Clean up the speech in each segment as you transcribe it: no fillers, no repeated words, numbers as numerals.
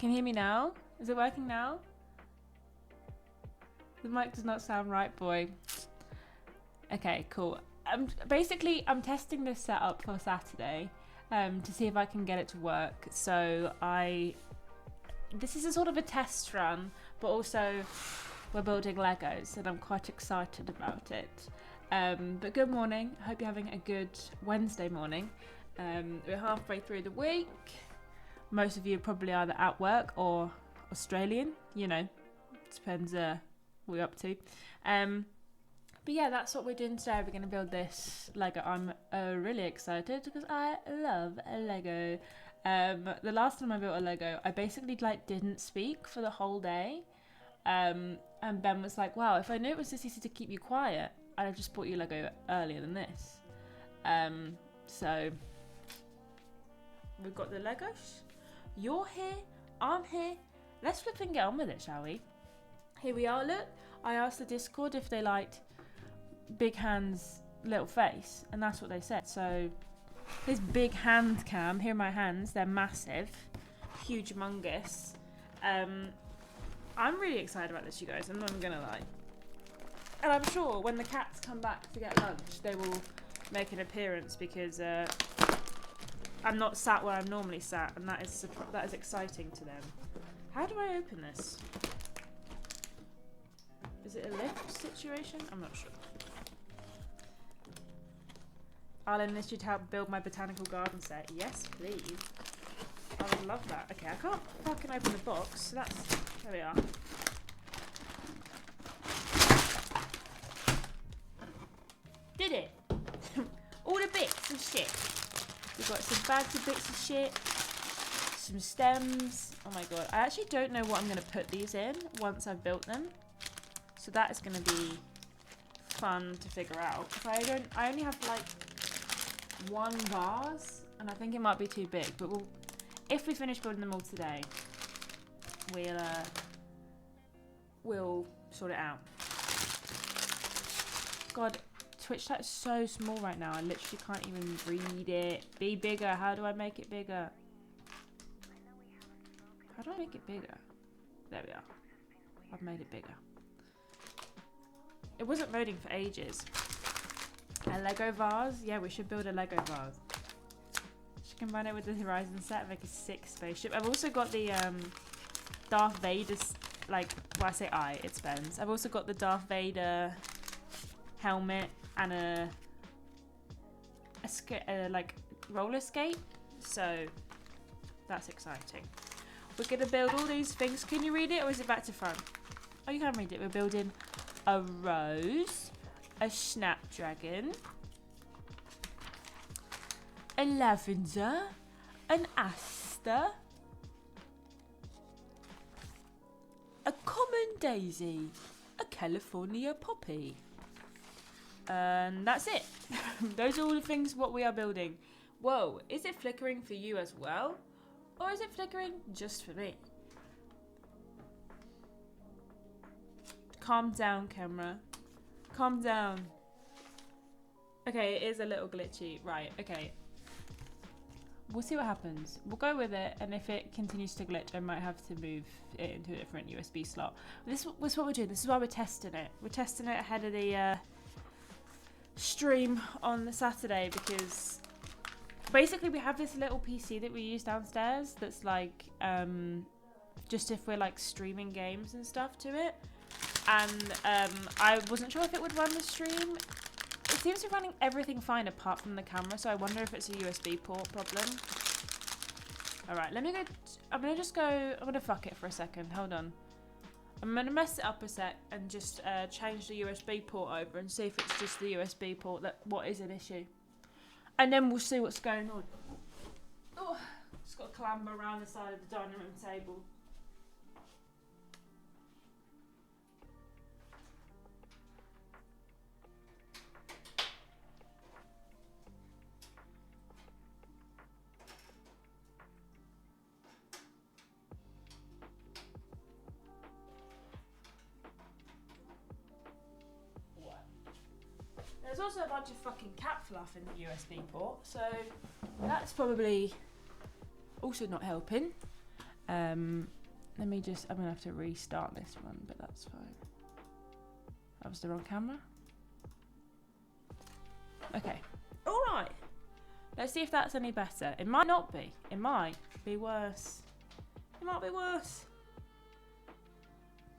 Can you hear me now? Is it working now? The mic does not sound right, boy. Okay, cool. Basically, I'm testing this setup for Saturday to see if I can get it to work. So this is a sort of a test run, but also we're building Legos and I'm quite excited about it. But good morning. I hope you're having a good Wednesday morning. We're halfway through the week. Most of you are probably either at work or Australian, you know, depends what we're up to. But yeah, that's what we're doing today. We're going to build this Lego. I'm really excited because I love Lego. The last time I built a Lego, I basically didn't speak for the whole day. And Ben was like, wow, if I knew it was this easy to keep you quiet, I'd have just bought you Lego earlier than this. So we've got the Legos. You're here, I'm here. Let's flip and get on with it, shall we? Here we are, look. I asked the Discord if they liked Big Hand's little face, and that's what they said. So this big hand cam, here are my hands, they're massive, huge, humongous. I'm really excited about this, you guys, I'm not gonna lie. And I'm sure when the cats come back to get lunch, they will make an appearance because I'm not sat where I'm normally sat, and that is exciting to them. How do I open this? Is it a lift situation? I'm not sure. I'll enlist you to help build my botanical garden set. Yes, please. I would love that. Okay, I can't fucking open the box, so that's... There we are. Did it! All the bits of shit. We've got some bags of bits of shit. Some stems. Oh my god. I actually don't know what I'm going to put these in once I've built them. So that is going to be fun to figure out. I only have like one vase, and I think it might be too big. But if we finish building them all today, we'll sort it out. God, Twitch chat is so small right now. I literally can't even read it. Be bigger. How do I make it bigger? How do I make it bigger? There we are. I've made it bigger. It wasn't loading for ages. A Lego vase? Yeah, we should build a Lego vase. Should combine it with the Horizon set, make a sick spaceship. I've also got the Darth Vader, it's Ben's. I've also got the Darth Vader helmet and a roller skate. So that's exciting. We're gonna build all these things. Can you read it, or is it back to front? Oh, you can read it. We're building a rose, a snapdragon, a lavender, an aster, a common daisy, a California poppy. And that's it. Those are all the things what we are building. Whoa, is it flickering for you as well? Or is it flickering just for me? Calm down, camera. Calm down. Okay, it is a little glitchy. Right, okay. We'll see what happens. We'll go with it, and if it continues to glitch, I might have to move it into a different USB slot. This is what we're doing. This is why we're testing it. We're testing it ahead of the stream on the Saturday, because basically we have this little PC that we use downstairs that's like just if we're like streaming games and stuff to it. And I wasn't sure if it would run the stream. It seems to be running everything fine apart from the camera, so I wonder if it's a USB port problem. Alright, let me go. I'm gonna fuck it for a second. Hold on. I'm gonna mess it up a sec and just change the USB port over and see if it's just the USB port what is an issue. And then we'll see what's going on. Oh, just got to clamber around the side of the dining room table. There's also a bunch of fucking cat fluff in the USB port, so that's probably also not helping. Let me just, I'm gonna have to restart this one, but that's fine. That was the wrong camera. Okay. All right. Let's see if that's any better. It might not be. It might be worse. It might be worse.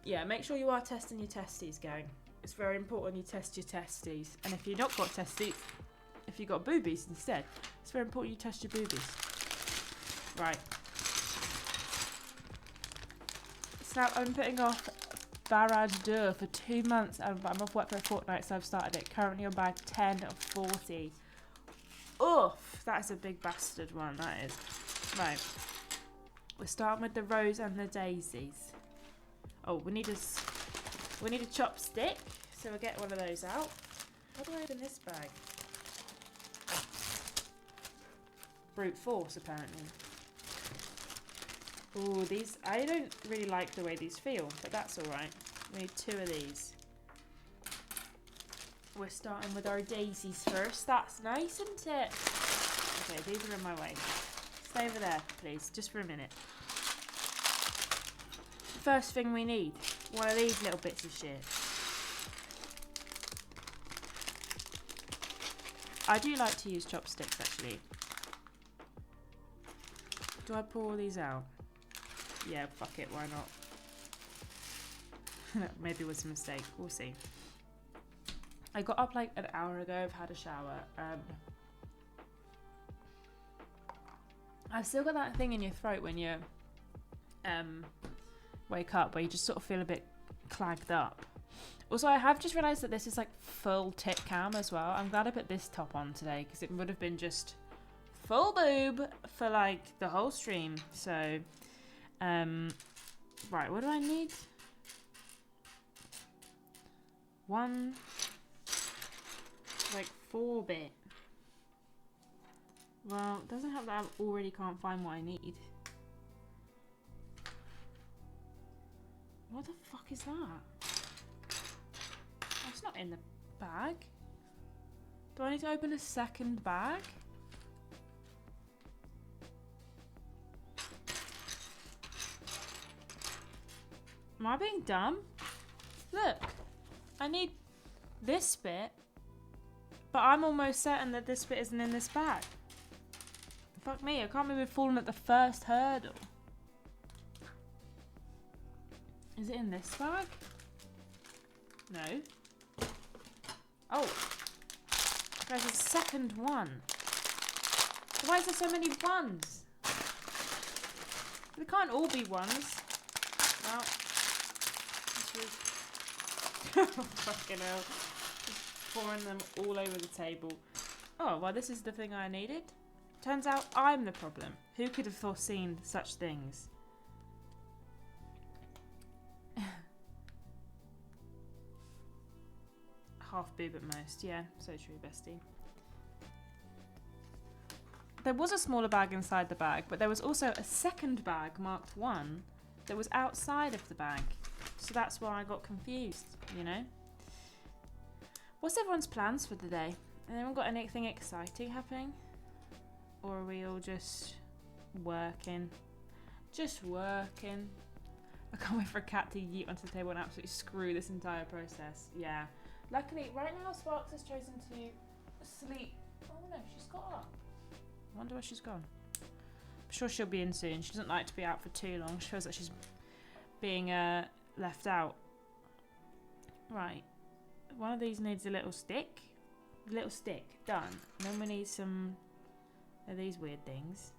Yeah, make sure you are testing your testes, gang. It's very important you test your testes. And if you've not got testes, if you've got boobies instead, it's very important you test your boobies. Right. So now I'm putting off Barrage 2 for 2 months. I'm off work for a fortnight, so I've started it. Currently on bag 10 of 40. Oof, that is a big bastard one, that is. Right. We're starting with the rose and the daisies. Oh, we need a chopstick, so we'll get one of those out. How do I open this bag? Brute force, apparently. Oh, these, I don't really like the way these feel, but that's alright. We need 2 of these. We're starting with our daisies first. That's nice, isn't it? Okay, these are in my way. Stay over there, please, just for a minute. First thing we need, one of these little bits of shit. I do like to use chopsticks, actually. Do I pull all these out? Yeah, fuck it, why not? Maybe it was a mistake, we'll see. I got up like an hour ago, I've had a shower. I've still got that thing in your throat when you wake up, where you just sort of feel a bit clagged up. Also, I have just realised that this is like full tit cam as well. I'm glad I put this top on today, because it would have been just full boob for like the whole stream. So, right, what do I need? 1, like 4-bit. Well, it doesn't help that I already can't find what I need. What the fuck is that? Oh, it's not in the bag. Do I need to open a second bag? Am I being dumb? Look, I need this bit, but I'm almost certain that this bit isn't in this bag. Fuck me, I can't believe we've fallen at the first hurdle. Is it in this bag? No. Oh. There's a second one. Why is there so many ones? They can't all be ones. Well, fucking hell. Just pouring them all over the table. Oh, well, this is the thing I needed. Turns out I'm the problem. Who could have foreseen such things? Half boob at most. Yeah, so true, bestie. There was a smaller bag inside the bag, but there was also a second bag marked 1 that was outside of the bag. So that's why I got confused, you know? What's everyone's plans for the day? Anyone got anything exciting happening? Or are we all just working? Just working. I can't wait for a cat to yeet onto the table and absolutely screw this entire process. Yeah. Luckily, right now Sparks has chosen to sleep. Oh no, she's got up. I wonder where she's gone. I'm sure she'll be in soon. She doesn't like to be out for too long. She feels like she's being left out. Right. One of these needs a little stick. A little stick. Done. And then we need some of these weird things.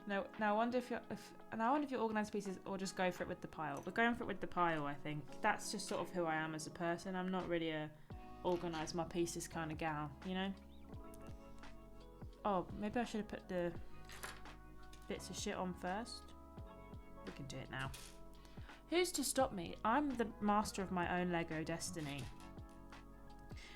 No, now I wonder if you organise pieces or just go for it with the pile. We're going for it with the pile, I think. That's just sort of who I am as a person. I'm not really a organise my pieces kind of gal, you know? Oh, maybe I should have put the bits of shit on first. We can do it now. Who's to stop me? I'm the master of my own Lego destiny.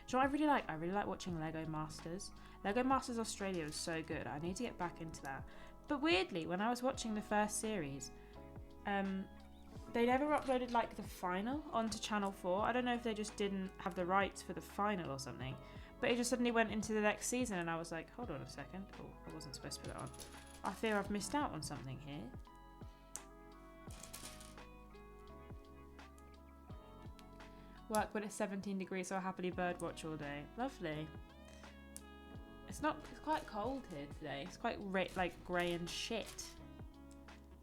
Do you know what I really like? I really like watching Lego Masters. Lego Masters Australia is so good. I need to get back into that. But weirdly, when I was watching the first series, they never uploaded like the final onto Channel 4. I don't know if they just didn't have the rights for the final or something. But it just suddenly went into the next season and I was like, hold on a second. Oh, I wasn't supposed to put that on. I fear I've missed out on something here. Work when it's 17 degrees, so I'll happily birdwatch all day. Lovely. It's quite cold here today. It's quite like grey and shit,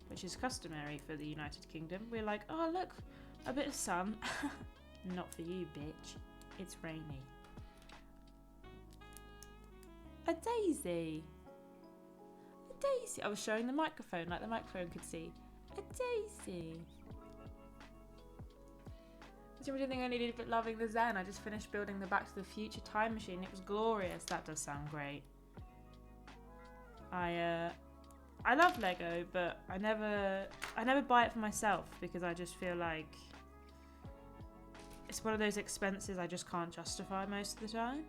which is customary for the United Kingdom. We're like, oh look, a bit of sun. Not for you, bitch. It's rainy. A daisy. A daisy. I was showing the microphone, like the microphone could see. A daisy. The only thing I needed but loving the Zen. I just finished building the Back to the Future time machine. It was glorious. That does sound great. I love Lego, but I never buy it for myself because I just feel like it's one of those expenses I just can't justify most of the time.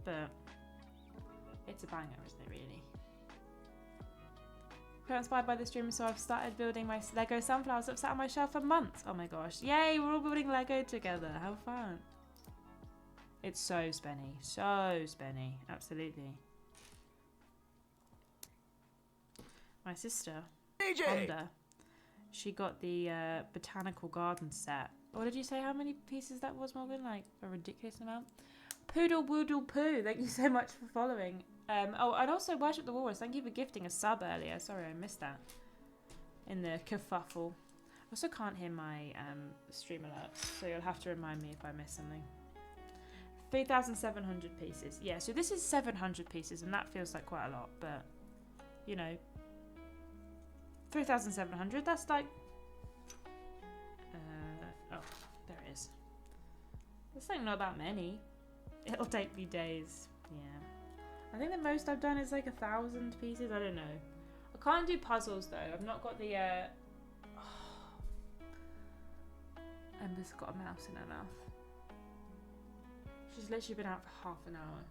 But it's a banger, isn't it, really? I'm inspired by the stream, so I've started building my Lego sunflowers that have sat on my shelf for months. Oh my gosh. Yay, we're all building Lego together. How fun. It's so spenny. So spenny. Absolutely. My sister, Honda, she got the botanical garden set. What did you say how many pieces that was, Morgan? Like a ridiculous amount. Poodle Woodle Poo. Thank you so much for following. Oh, and also Worship the Walrus. Thank you for gifting a sub earlier. Sorry, I missed that in the kerfuffle. I also can't hear my stream alerts, so you'll have to remind me if I miss something. 3,700 pieces. Yeah, so this is 700 pieces, and that feels like quite a lot, but, you know, 3,700, that's like... oh, there it is. That's like not that many. It'll take me days. Yeah. I think the most I've done is like 1,000 pieces. I don't know. I can't do puzzles though. I've not got the. Ember's got a mouse in her mouth. She's literally been out for half an hour.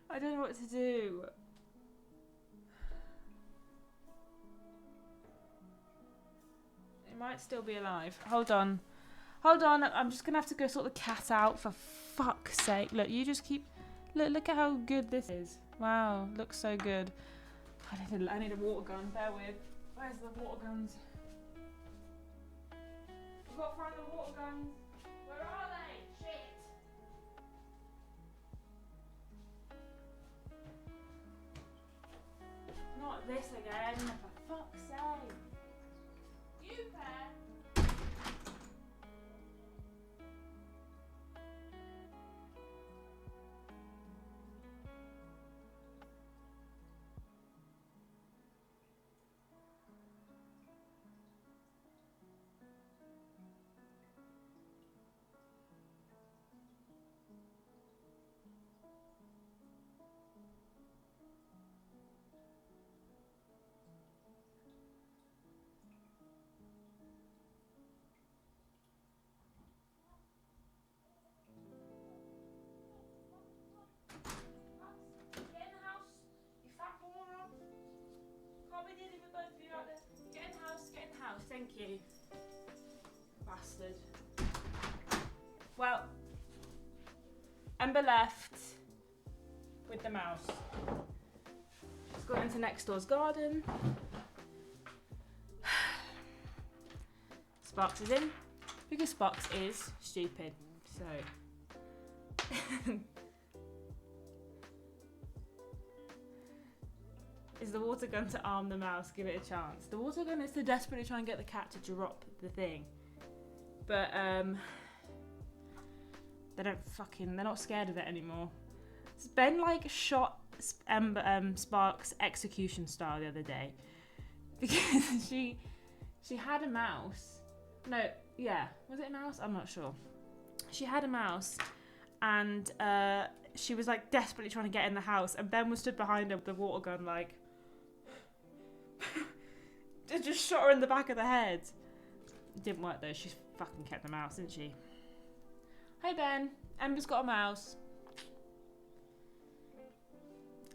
I don't know what to do. It might still be alive. Hold on. Hold on. I'm just going to have to go sort the cat out for fuck's sake. Look, you just keep... Look at how good this is. Wow, looks so good. I need a water gun. Bear with. Where's the water guns? We've got to find the water guns. Where are they? Shit. Not this again. For fuck's sake. You pair. Thank you. Bastard. Well, Ember left with the mouse. She's gone into next door's garden. Sparks is in because Sparks is stupid. So. Is the water gun to arm the mouse? Give it a chance. The water gun is to desperately try and get the cat to drop the thing. But, they're not scared of it anymore. Ben, like, shot Sparks execution style the other day. Because she had a mouse. No, yeah. Was it a mouse? I'm not sure. She had a mouse and, she was, like, desperately trying to get in the house. And Ben was stood behind her with the water gun, like... just shot her in the back of the head. It didn't work though. She fucking kept the mouse, didn't she? Hey Ben, Ember's got a mouse.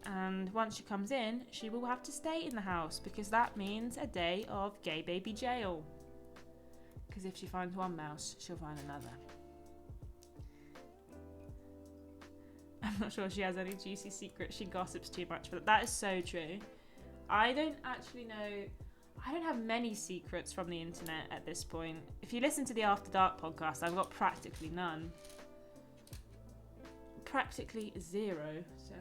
And once she comes in, she will have to stay in the house because that means a day of gay baby jail. Because if she finds one mouse, she'll find another. I'm not sure she has any juicy secrets. She gossips too much, but that is so true. I don't actually know. I don't have many secrets from the internet at this point. If you listen to the After Dark podcast, I've got practically none. Practically zero, so...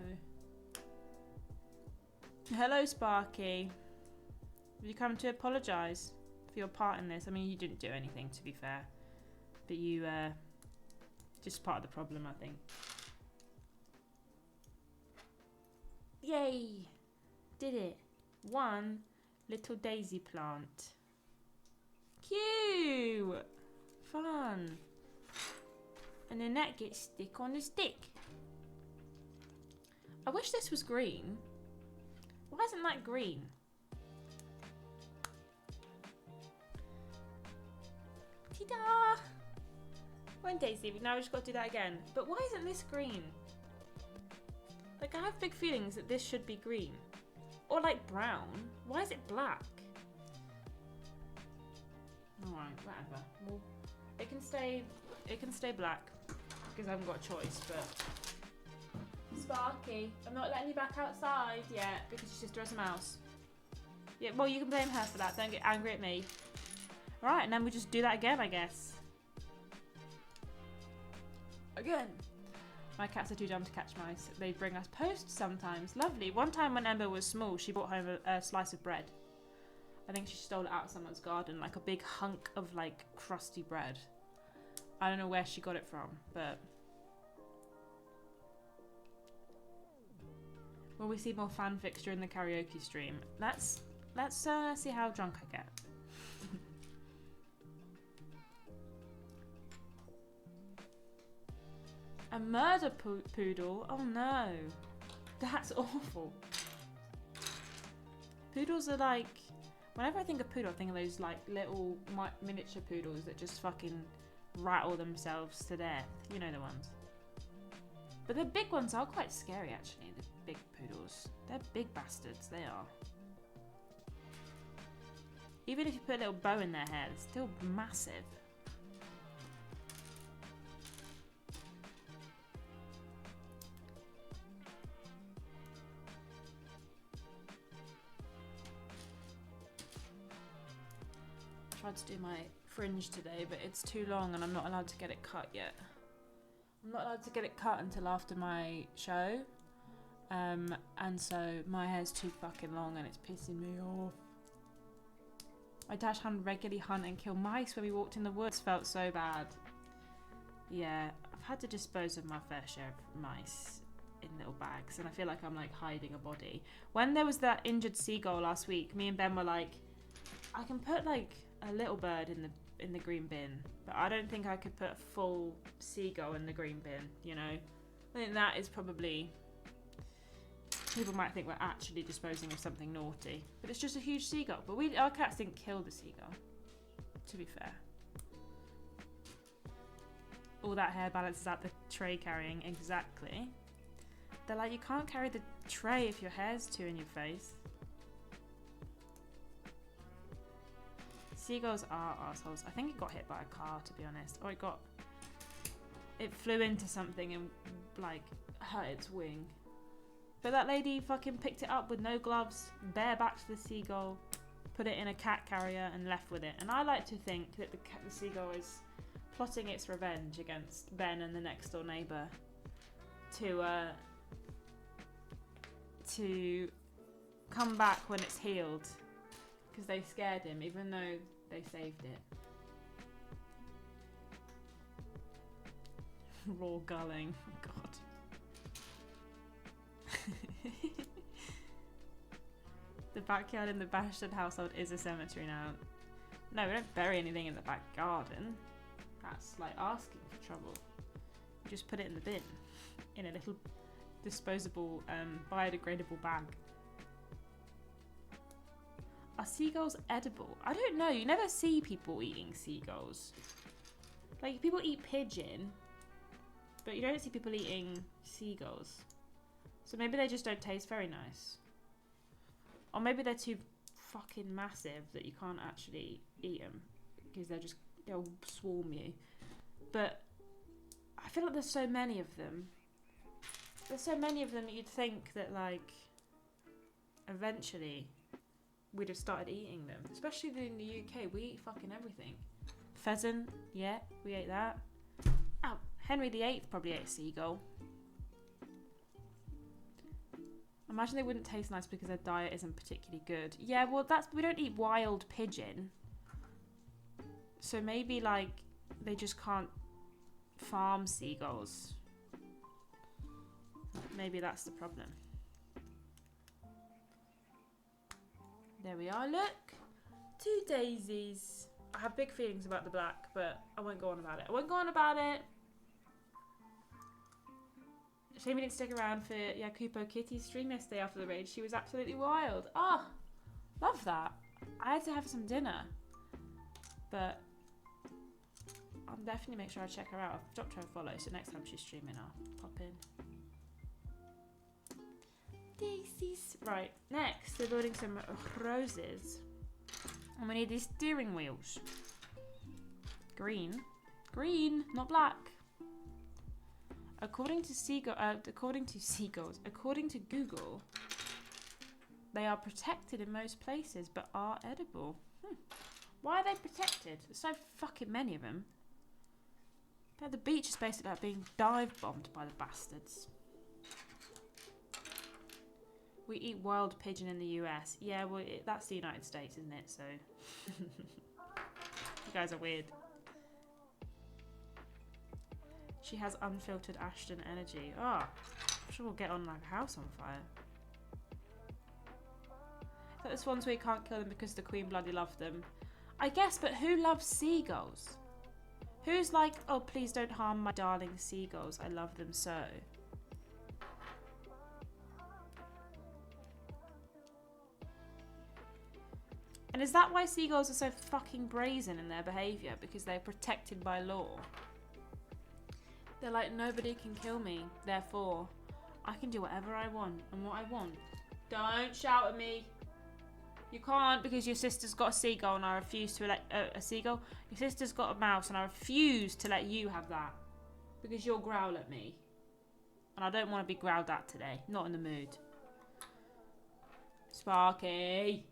Hello, Sparky. Have you come to apologise for your part in this? I mean, you didn't do anything, to be fair. But you, just part of the problem, I think. Yay! Did it. One little daisy plant. Cute! Fun. And then that gets stick on the stick. I wish this was green. Why isn't that green? Ta-da! One daisy, now we just got to do that again. But why isn't this green? Like, I have big feelings that this should be green. Or like brown. Why is it black? Alright, whatever. Well, it can stay black. Because I haven't got a choice, but... Sparky, I'm not letting you back outside yet because your sister has a mouse. Yeah, well, you can blame her for that. Don't get angry at me. Alright, and then we just do that again, I guess. Again. My cats are too dumb to catch mice. They bring us post sometimes. Lovely. One time when Ember was small, she brought home a slice of bread. I think she stole it out of someone's garden, like a big hunk of like crusty bread. I don't know where she got it from, but... Will we see more fanfics during the karaoke stream? Let's see how drunk I get. A murder poodle? Oh no. That's awful. Poodles are like... Whenever I think of poodle, I think of those like little miniature poodles that just fucking rattle themselves to death. You know the ones. But the big ones are quite scary actually, the big poodles. They're big bastards, they are. Even if you put a little bow in their hair, it's still massive. I tried to do my fringe today, but it's too long and I'm not allowed to get it cut yet. I'm not allowed to get it cut until after my show. And so my hair's too fucking long and it's pissing me off. My dash hand regularly hunt and kill mice when we walked in the woods. Felt so bad. Yeah, I've had to dispose of my fair share of mice in little bags and I feel like I'm like hiding a body. When there was that injured seagull last week, me and Ben were like, I can put like a little bird in the green bin, but I don't think I could put a full seagull in the green bin, you know? I think that is probably... People might think we're actually disposing of something naughty, but it's just a huge seagull. But our cats didn't kill the seagull, to be fair. All that hair balances out the tray carrying, exactly. They're like, you can't carry the tray if your hair's too in your face. Seagulls are assholes. I think it got hit by a car, to be honest. Or it flew into something and like hurt its wing. But that lady fucking picked it up with no gloves, barebacked the seagull, put it in a cat carrier and left with it. And I like to think that the seagull is plotting its revenge against Ben and the next door neighbour to come back when it's healed. Because they scared him, even though they saved it. Raw gulling. God. The backyard in the Bashford household is a cemetery now. No, we don't bury anything in the back garden. That's like asking for trouble. You just put it in the bin. In a little disposable, biodegradable bag. Are seagulls edible? I don't know. You never see people eating seagulls. Like, people eat pigeon, but you don't see people eating seagulls. So maybe they just don't taste very nice. Or maybe they're too fucking massive that you can't actually eat them. Because they'll swarm you. But I feel like there's so many of them. There's so many of them that you'd think that, like, eventually we'd have started eating them. Especially in the UK, we eat fucking everything. Pheasant, yeah, we ate that. Oh, Henry VIII probably ate a seagull. Imagine they wouldn't taste nice because their diet isn't particularly good. Yeah, well, we don't eat wild pigeon. So maybe, like, they just can't farm seagulls. Maybe that's the problem. There we are, look. 2 daisies. I have big feelings about the black, but I won't go on about it. I won't go on about it. Shame we didn't stick around for Yakupo Kitty's stream yesterday after the raid. She was absolutely wild. Oh, love that. I had to have some dinner. But I'll definitely make sure I check her out. I've dropped her a follow, so next time she's streaming, I'll pop in. Daisies. Right, next we're building some roses. And we need these steering wheels. Green. Green, not black. According to Google, they are protected in most places, but are edible. Why are they protected? There's so fucking many of them. The beach is basically like being dive bombed by the bastards. We eat wild pigeon in the US. Yeah, well, that's the United States, isn't it? So, you guys are weird. She has unfiltered Ashton energy. Oh, I'm sure we'll get on like a house on fire. But there's ones where you can't kill them because the Queen bloody loved them. I guess, but who loves seagulls? Who's like, oh, please don't harm my darling seagulls. I love them so. And is that why seagulls are so fucking brazen in their behaviour? Because they're protected by law. They're like, nobody can kill me, therefore I can do whatever I want and what I want. Don't shout at me. You can't because your sister's got a seagull and I refuse to let a seagull. Your sister's got a mouse and I refuse to let you have that because you'll growl at me. And I don't want to be growled at today. Not in the mood. Sparky.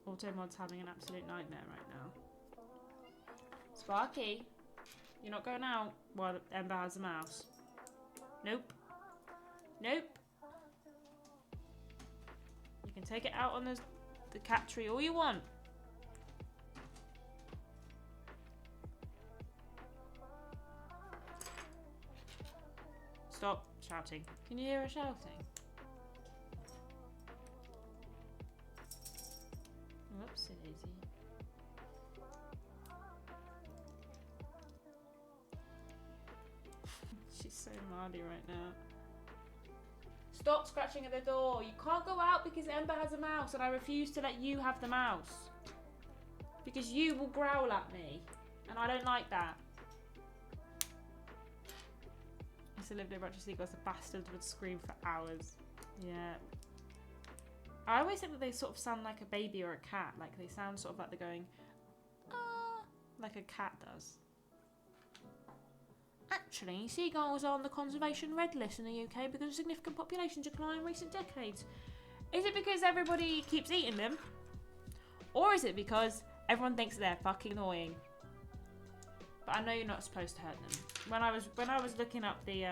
Automod's having an absolute nightmare right now. Sparky, you're not going out while Ember has a mouse. Nope. Nope. You can take it out on the cat tree all you want. Stop shouting. Can you hear her shouting? Whoopsie daisy. She's so mardy right now. Stop scratching at the door. You can't go out because Ember has a mouse and I refuse to let you have the mouse. Because you will growl at me. And I don't like that. I used to live near a bunch of seagulls. The bastards would scream for hours. Yeah. I always think that they sort of sound like a baby or a cat. Like they sound sort of like they're going, ah, like a cat does. Actually, seagulls are on the conservation red list in the UK because of significant population decline in recent decades. Is it because everybody keeps eating them? Or is it because everyone thinks they're fucking annoying? But I know you're not supposed to hurt them. When I was looking up the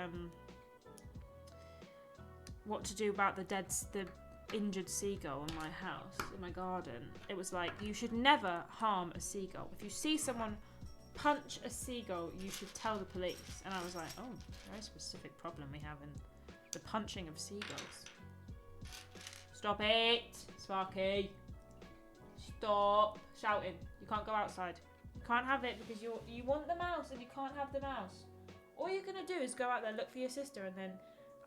what to do about the injured seagull in my house, in my garden, it was like, you should never harm a seagull. If you see someone punch a seagull, you should tell the police. And I was like, oh, very specific problem we have in the punching of seagulls. Stop it, Sparky. Stop shouting. You can't go outside. You can't have it because you want the mouse and you can't have the mouse. All you're going to do is go out there, look for your sister, and then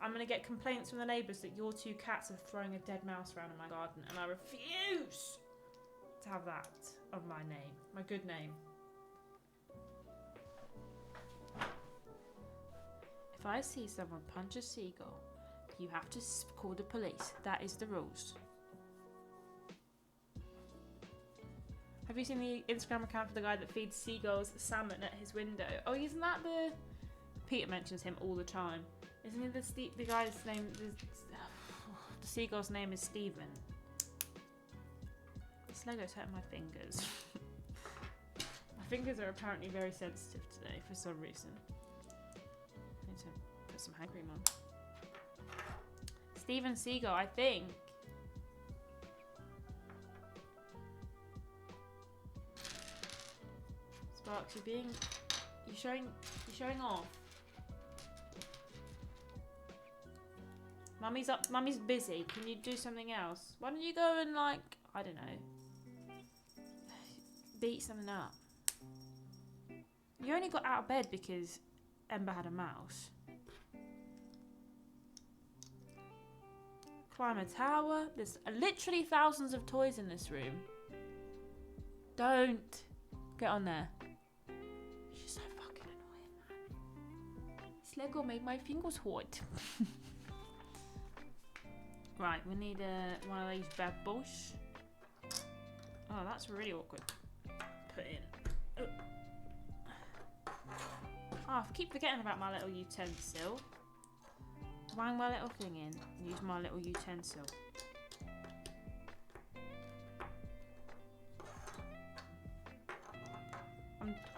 I'm going to get complaints from the neighbours that your 2 cats are throwing a dead mouse around in my garden, and I refuse to have that of my name, my good name. If I see someone punch a seagull, you have to call the police. That is the rules. Have you seen the Instagram account for the guy that feeds seagulls salmon at his window? Oh, isn't that the... Peter mentions him all the time. Isn't he the guy's name... The seagull's name is Stephen. This Lego's hurting my fingers. My fingers are apparently very sensitive today for some reason. I need to put some hand cream on. Stephen Seagull, I think. Sparks, you're showing off. Mummy's busy. Can you do something else? Why don't you go and, like, I don't know, beat something up? You only got out of bed because Ember had a mouse. Climb a tower. There's literally thousands of toys in this room. Don't get on there. She's so fucking annoying, man. This Lego made my fingers hot. Right, we need one of these bad boys. Oh, that's really awkward. Put in. Oh, I keep forgetting about my little utensil. Wang my little thing in. Use my little utensil.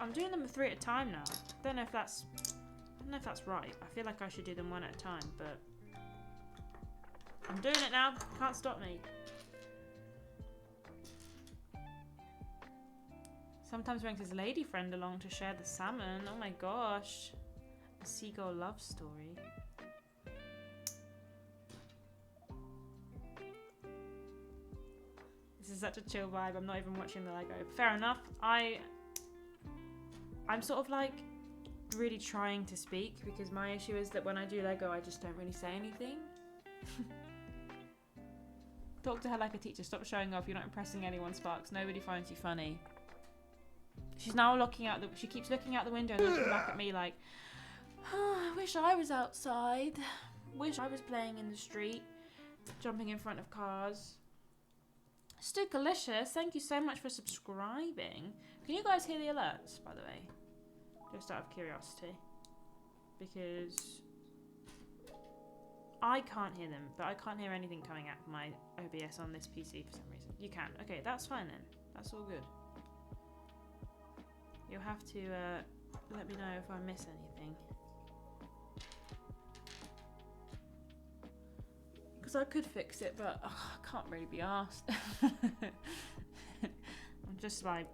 I'm doing them 3 at a time now. I don't know if that's right. I feel like I should do them 1 at a time, but I'm doing it now. Can't stop me. Sometimes brings his lady friend along to share the salmon. Oh my gosh. A seagull love story. This is such a chill vibe. I'm not even watching the Lego. Fair enough. I'm sort of like really trying to speak because my issue is that when I do Lego, I just don't really say anything. Talk to her like a teacher. Stop showing off. You're not impressing anyone, Sparks. Nobody finds you funny. She's now looking out she keeps looking out the window and looking back at me like, oh, I wish I was outside. Wish I was playing in the street, jumping in front of cars. Stukalicious, thank you so much for subscribing. Can you guys hear the alerts, by the way? Just out of curiosity. Because I can't hear them, but I can't hear anything coming out of my OBS on this PC for some reason. You can. Okay, that's fine then. That's all good. You'll have to let me know if I miss anything. Because I could fix it, but I can't really be asked. I'm just like,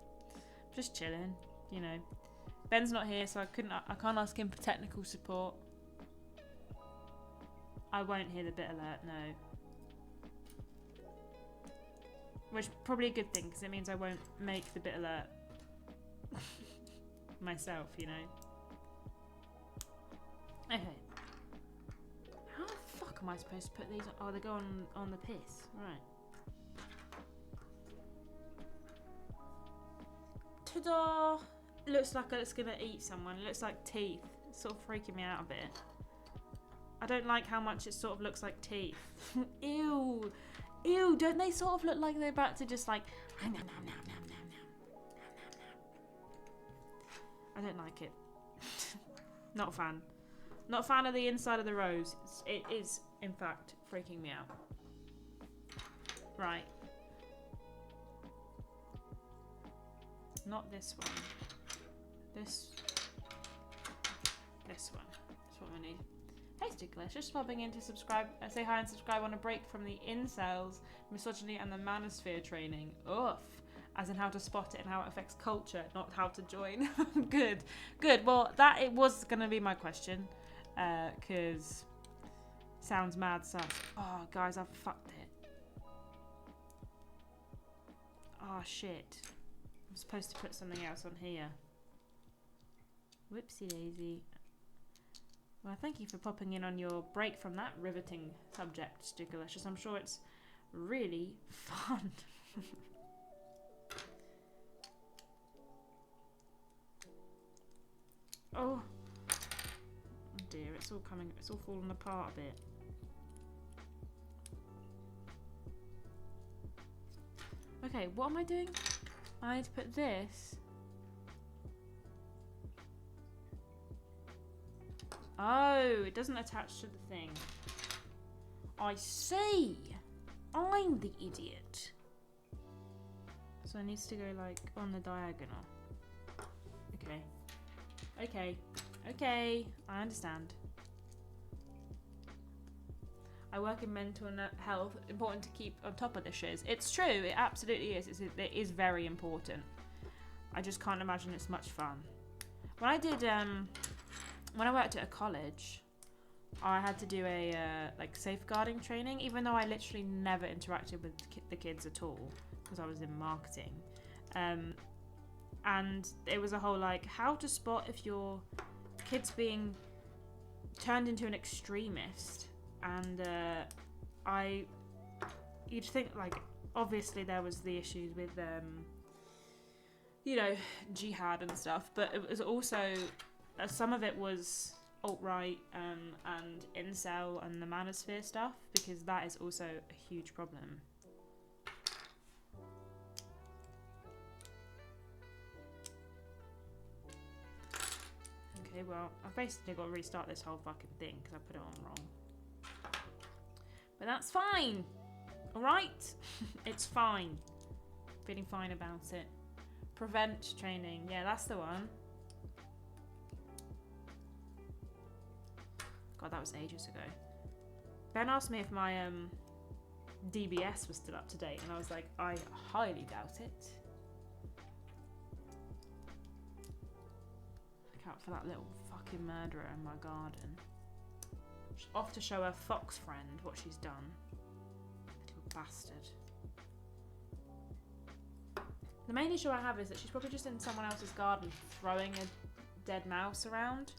just chilling, you know. Ben's not here, so I can't ask him for technical support. I won't hear the bit alert, no. Which is probably a good thing, because it means I won't make the bit alert myself, you know. Okay. How the fuck am I supposed to put these on? Oh, they go on the piss. Right. Ta-da! Looks like it's gonna eat someone. It looks like teeth. It's sort of freaking me out a bit. I don't like how much it sort of looks like teeth. Ew. Ew, don't they sort of look like they're about to just like... I don't like it. Not a fan. Not a fan of the inside of the rose. It is, in fact, freaking me out. Right. Not this one. This one. That's what we need. Hey Stickless, just popping in to subscribe, say hi and subscribe on a break from the incels, misogyny and the manosphere training. Oof. As in how to spot it and how it affects culture, not how to join. Good. Good. Well, it was going to be my question. Because sounds mad sus. Oh, guys, I've fucked it. Oh, shit. I'm supposed to put something else on here. Whoopsie daisy. Well, thank you for popping in on your break from that riveting subject, Stickalicious. I'm sure it's really fun. Oh, I'm dear. It's all falling apart a bit. Okay, what am I doing? I need to put this. Oh, it doesn't attach to the thing. I see. I'm the idiot. So it needs to go like on the diagonal. Okay. Okay. Okay. I understand. I work in mental health. Important to keep on top of the shiz. It's true. It absolutely is. It is very important. I just can't imagine it's much fun. When I did, when I worked at a college, I had to do a like safeguarding training, even though I literally never interacted with the kids at all because I was in marketing. And it was a whole like how to spot if your kid's being turned into an extremist. And you'd think like obviously there was the issues with you know, jihad and stuff, but it was also some of it was alt-right and incel and the manosphere stuff, because that is also a huge problem. Okay, well, I've basically got to restart this whole fucking thing because I put it on wrong. But that's fine. Alright? It's fine. Feeling fine about it. Prevent training. Yeah, that's the one. God, that was ages ago. Ben asked me if my DBS was still up to date, and I was like, I highly doubt it. Look out for that little fucking murderer in my garden. She's off to show her fox friend what she's done. Little bastard. The main issue I have is that she's probably just in someone else's garden throwing a dead mouse around.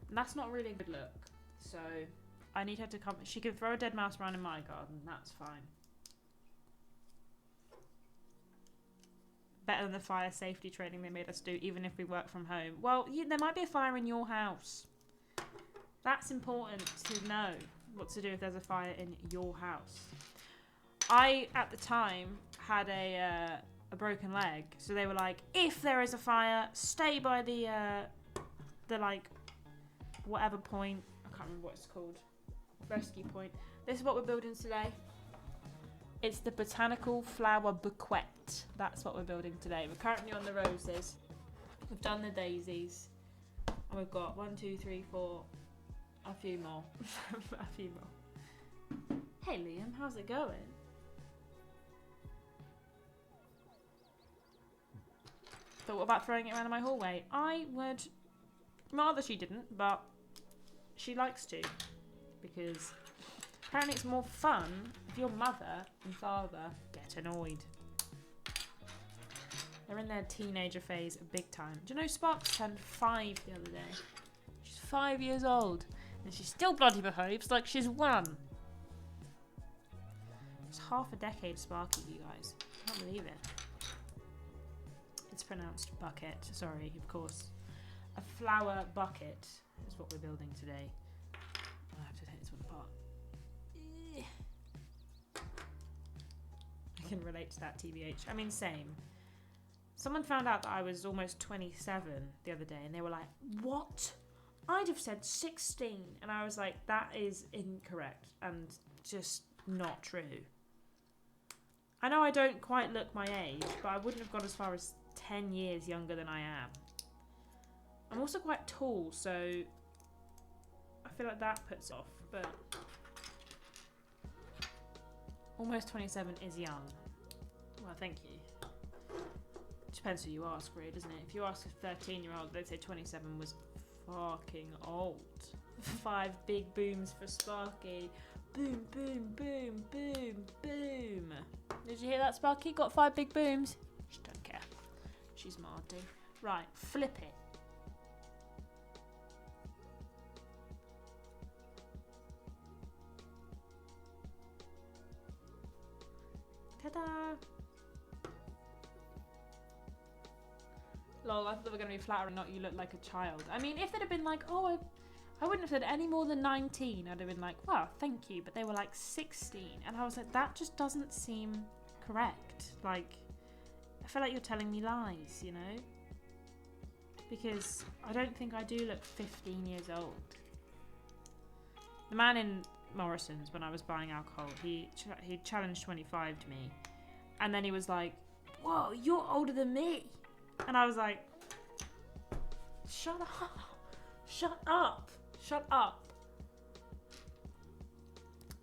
And that's not really a good look. So I need her to come. She can throw a dead mouse around in my garden. That's fine. Better than the fire safety training they made us do, even if we work from home. Well, there might be a fire in your house. That's important to know what to do if there's a fire in your house. I, at the time, had a broken leg, so they were like, if there is a fire, stay by the like whatever point. I can't remember what it's called. Rescue point. This is what we're building today. It's the botanical flower bouquet. That's what we're building today. We're currently on the roses. We've done the daisies, and we've got 1, 2, 3, 4. A few more. A few more. Hey Liam, how's it going? But what about throwing it around in my hallway? I would rather she didn't, but she likes to. Because apparently it's more fun if your mother and father get annoyed. They're in their teenager phase big time. Do you know Sparks turned 5 the other day? She's 5 years old. And she still bloody behaves like she's 1. It's half a decade Sparky, you guys. I can't believe it. It's pronounced bucket. Sorry, of course. A flower bucket is what we're building today. I have to take this one apart. I can relate to that, TBH. I mean, same. Someone found out that I was almost 27 the other day, and they were like, what? I'd have said 16. And I was like, that is incorrect and just not true. I know I don't quite look my age, but I wouldn't have gone as far as 10 years younger than I am. I'm also quite tall, so I feel like that puts off, but almost 27 is young. Well, thank you. Depends who you ask, really, doesn't it? If you ask a 13-year-old, they'd say 27 was fucking old. 5 big booms for Sparky. Boom, boom, boom, boom, boom. Did you hear that, Sparky? Got 5 big booms. She don't care. She's Marty. Right, flip it. Ta-da! Lol, I thought they were going to be flattering, not you look like a child. I mean, if they'd have been like, oh, I wouldn't have said any more than 19. I'd have been like, wow, thank you. But they were like 16. And I was like, that just doesn't seem correct. Like, I feel like you're telling me lies, you know? Because I don't think I do look 15 years old. The man in Morrison's, when I was buying alcohol, he challenged 25'd me. And then he was like, whoa, you're older than me. And I was like, shut up. Shut up. Shut up.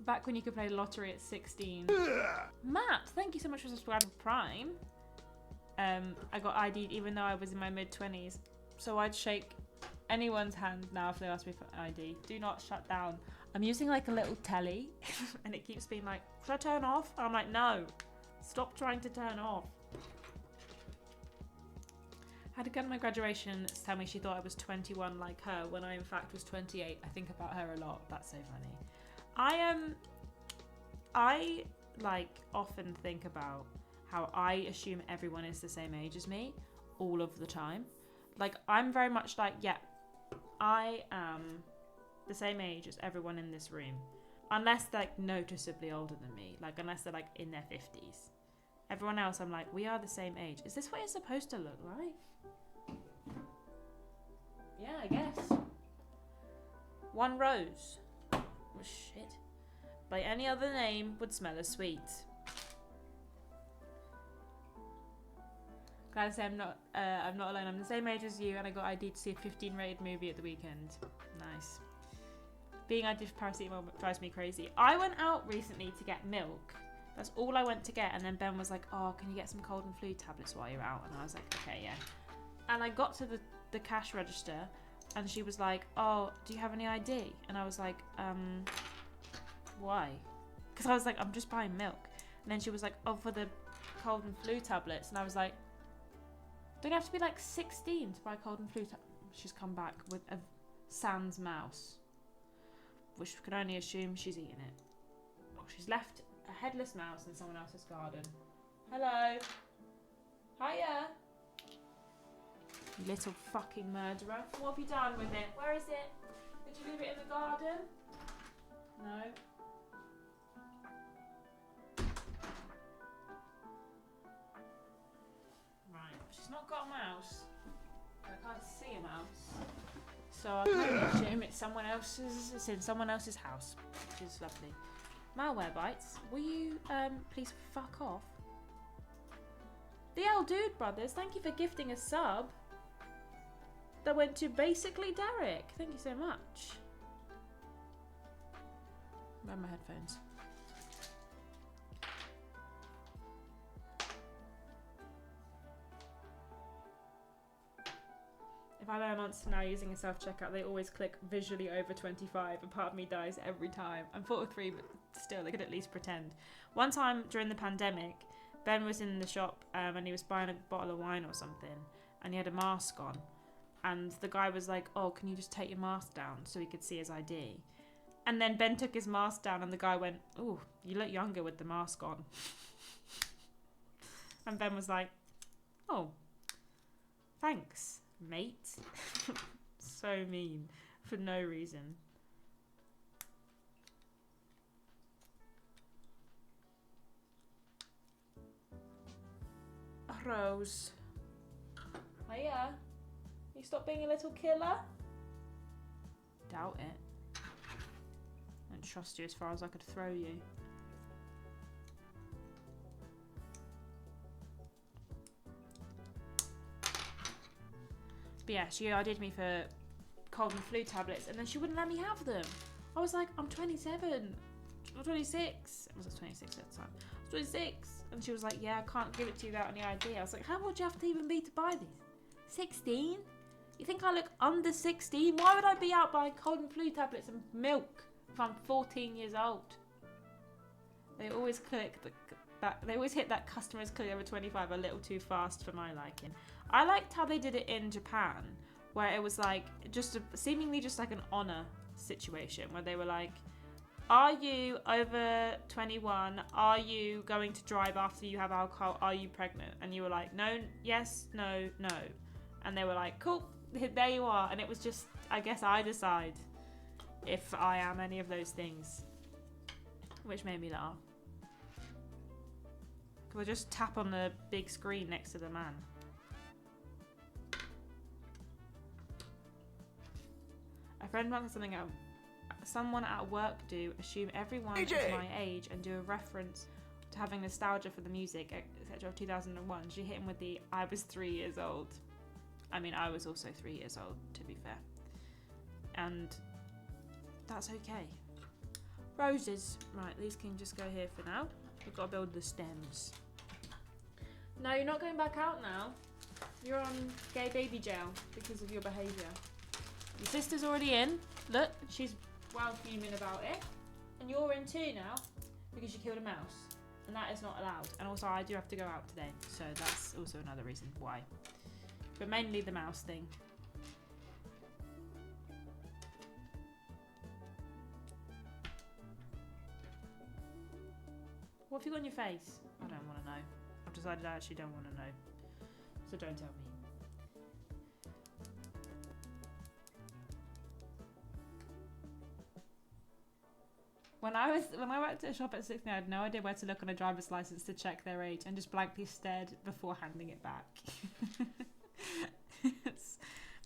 Back when you could play lottery at 16. Matt, thank you so much for subscribing to Prime. I got ID'd even though I was in my mid-20s. So I'd shake anyone's hand now if they ask me for ID. Do not shut down. I'm using like a little telly and it keeps being like, should I turn off? And I'm like, no. Stop trying to turn off. I had a girl at my graduation tell me she thought I was 21 like her when I in fact was 28. I think about her a lot. That's so funny. I like often think about how I assume everyone is the same age as me all of the time. Like, I'm very much like, yeah, I am the same age as everyone in this room. Unless they're like noticeably older than me. Like, unless they're like in their 50s. Everyone else, I'm like, we are the same age. Is this what it's supposed to look like? Yeah, I guess. One rose. Oh, shit. By any other name would smell as sweet. Glad to say I'm not alone. I'm the same age as you and I got ID to see a 15 rated movie at the weekend. Nice. Being ID for paracetamol drives me crazy. I went out recently to get milk. That's all I went to get. And then Ben was like, oh, can you get some cold and flu tablets while you're out? And I was like, okay, yeah. And I got to the cash register and she was like, oh, do you have any ID? And I was like, why? Because I was like, I'm just buying milk. And then she was like, oh, for the cold and flu tablets. And I was like, don't you have to be like 16 to buy cold and flu tablets? She's come back with a sans mouse, which we can only assume she's eaten it. Oh, she's left a headless mouse in someone else's garden. Hello. Hiya. You little fucking murderer. What have you done with it? Where is it? Did you leave it in the garden? No. Right. She's not got a mouse. I can't see a mouse. So I can assume it's in someone else's house, which is lovely. Malware Bites, will you please fuck off? The L Dude Brothers, thank you for gifting a sub. That went to basically Derek. Thank you so much. Where are my headphones? If I learn months from now using a self-checkout, they always click visually over 25. A part of me dies every time. I'm 43, but still, they could at least pretend. One time during the pandemic, Ben was in the shop and he was buying a bottle of wine or something, and he had a mask on. And the guy was like, oh, can you just take your mask down so he could see his ID? And then Ben took his mask down and the guy went, oh, you look younger with the mask on. And Ben was like, oh, thanks, mate. So mean for no reason. Rose. Hiya. You stop being a little killer? Doubt it. I don't trust you as far as I could throw you. But yeah, she ID'd me for cold and flu tablets and then she wouldn't let me have them. I was like, I'm 27. I'm 26. I was 26 at the time. I was 26. And she was like, yeah, I can't give it to you without any ID. I was like, how old do you have to even be to buy these? 16? You think I look under 16? Why would I be out buying cold and flu tablets and milk if I'm 14 years old? They always click they always hit that customers click over 25 a little too fast for my liking. I liked how they did it in Japan, where it was like seemingly just like an honor situation where they were like, are you over 21? Are you going to drive after you have alcohol? Are you pregnant? And you were like, no, yes, no, no. And they were like, cool, there you are. And it was just, I guess I decide. if I am any of those things. Which made me laugh. Can I just tap on the big screen next to the man? A friend once said something someone at work do, assume everyone is my age and do a reference to having nostalgia for the music, etc. of 2001. She hit him with the, I was 3 years old. I mean, I was also 3 years old, to be fair. And that's okay. Roses. Right, these can just go here for now. We've got to build the stems. No, you're not going back out now. You're on gay baby jail because of your behaviour. Your sister's already in. Look, she's well fuming about it. And you're in too now because you killed a mouse. And that is not allowed. And also, I do have to go out today. So that's also another reason why. But mainly the mouse thing. What have you got on your face? I don't want to know. I've decided I actually don't want to know. So don't tell me. When I worked at a shop at 16, I had no idea where to look on a driver's license to check their age and just blankly stared before handing it back. It's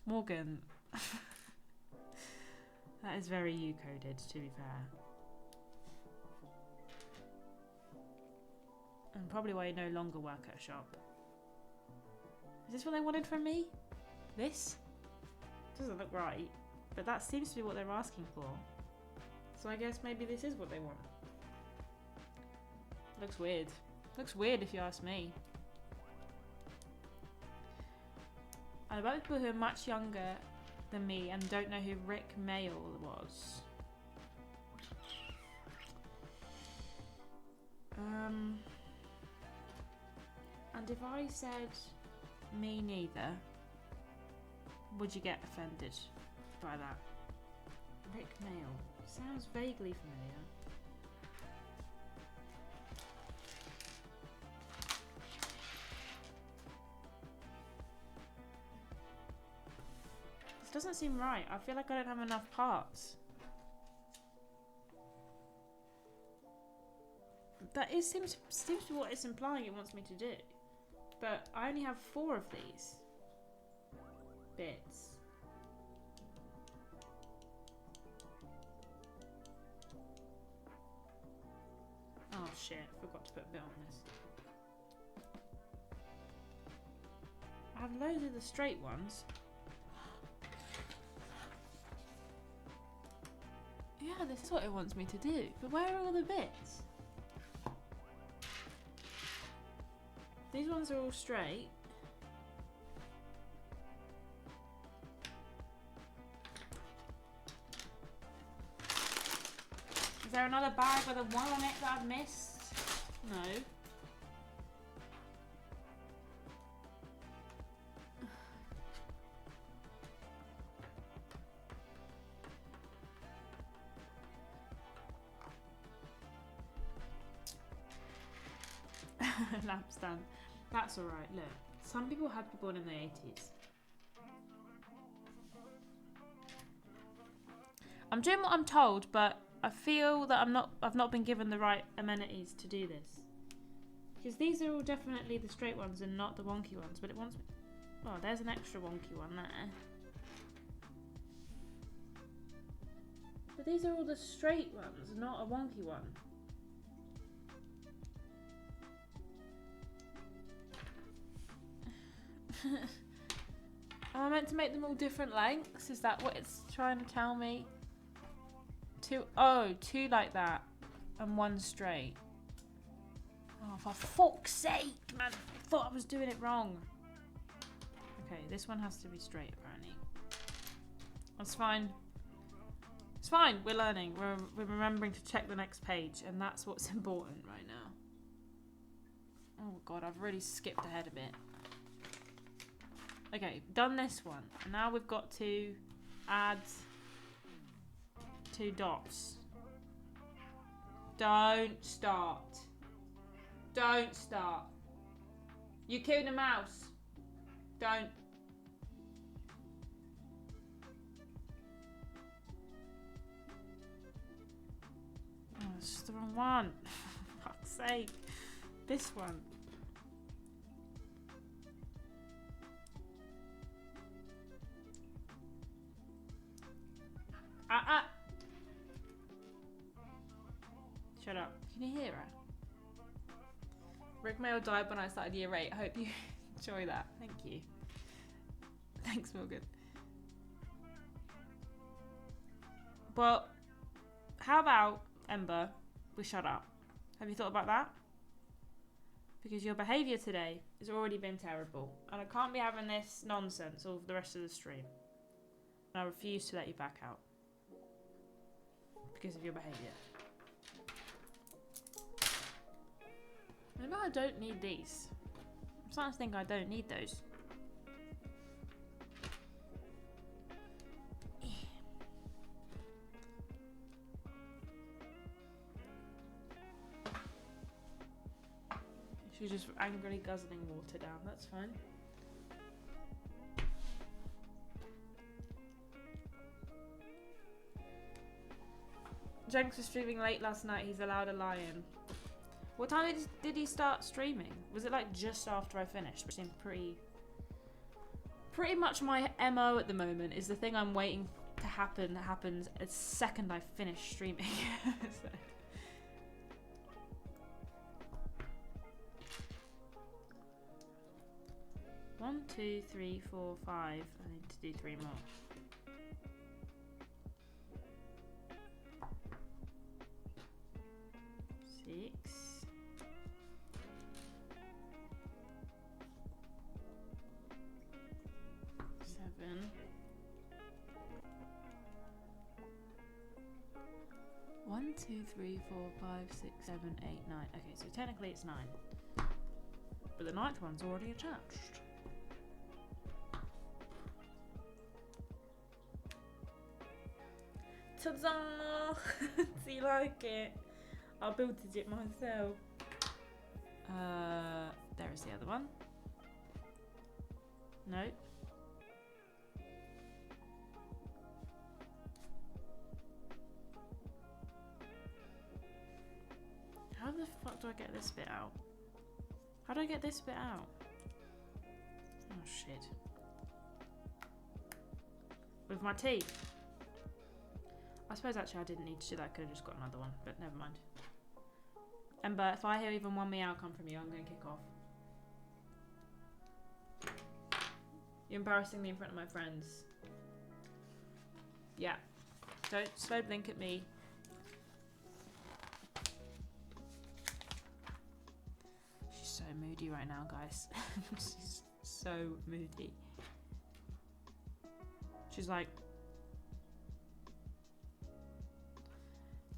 Morgan. That is very you-coded, to be fair. And probably why you no longer work at a shop. Is this what they wanted from me? This? Doesn't look right. But that seems to be what they're asking for. So I guess maybe this is what they want. Looks weird. Looks weird if you ask me. I know people who are much younger than me and don't know who Rick Mayall was. And if I said me neither, would you get offended by that? Rick Mayall. Sounds vaguely familiar. This doesn't seem right. I feel like I don't have enough parts. That is seems to be what it's implying it wants me to do. But I only have 4 of these bits. Oh shit, forgot to put a bit on this. I have loads of the straight ones. Yeah, this is what it wants me to do. But where are all the bits? These ones are all straight. Is there another bag with a 1 on it that I've missed? No. Lampstand. That's alright, look. Some people had to be born in the 80s. I'm doing what I'm told, but I feel that I've not been given the right amenities to do this. Because these are all definitely the straight ones and not the wonky ones, but it wants me... Oh, there's an extra wonky one there. But these are all the straight ones, not a wonky one. Am I meant to make them all different lengths? Is that what it's trying to tell me? 2 like that and 1 straight. Oh, for fuck's sake, man. I thought I was doing it wrong. Okay, this one has to be straight apparently. That's fine. It's fine, we're learning. We're remembering to check the next page, and that's what's important right now. Oh god, I've really skipped ahead a bit. Okay, done this one. And now we've got to add 2 dots. Don't start. Don't start. You killed a mouse. Don't. It's the wrong one. For fuck's sake. This one. Shut up. Can you hear her? Rick Mail died when I started year 8. I hope you enjoy that. Thank you. Thanks, Morgan. Well, how about, Ember, we shut up? Have you thought about that? Because your behaviour today has already been terrible. And I can't be having this nonsense all the rest of the stream. And I refuse to let you back out. Because of your behaviour. Maybe I don't need these. I'm starting to think I don't need those. She's just angrily guzzling water down. That's fine. Jenks was streaming late last night. He's allowed a lie-in. What time did he start streaming? Was it like just after I finished? Which seemed pretty much my MO at the moment is the thing I'm waiting to happen that happens as second I finish streaming. So. 1, 2, 3, 4, 5. I need to do 3 more. One, 2, 3, 4, 5, 6, 7, 8, 9. Okay, so technically it's 9. But the 9th one's already attached. Ta-da! Do you like it? I built it myself. There is the other one. No. How the fuck do I get this bit out? How do I get this bit out? Oh shit. With my teeth. I suppose actually I didn't need to do that. I could have just got another one, but never mind. Ember, if I hear even one meow come from you, I'm going to kick off. You're embarrassing me in front of my friends. Yeah. Don't slow blink at me. She's so moody right now, guys. She's so moody. She's like,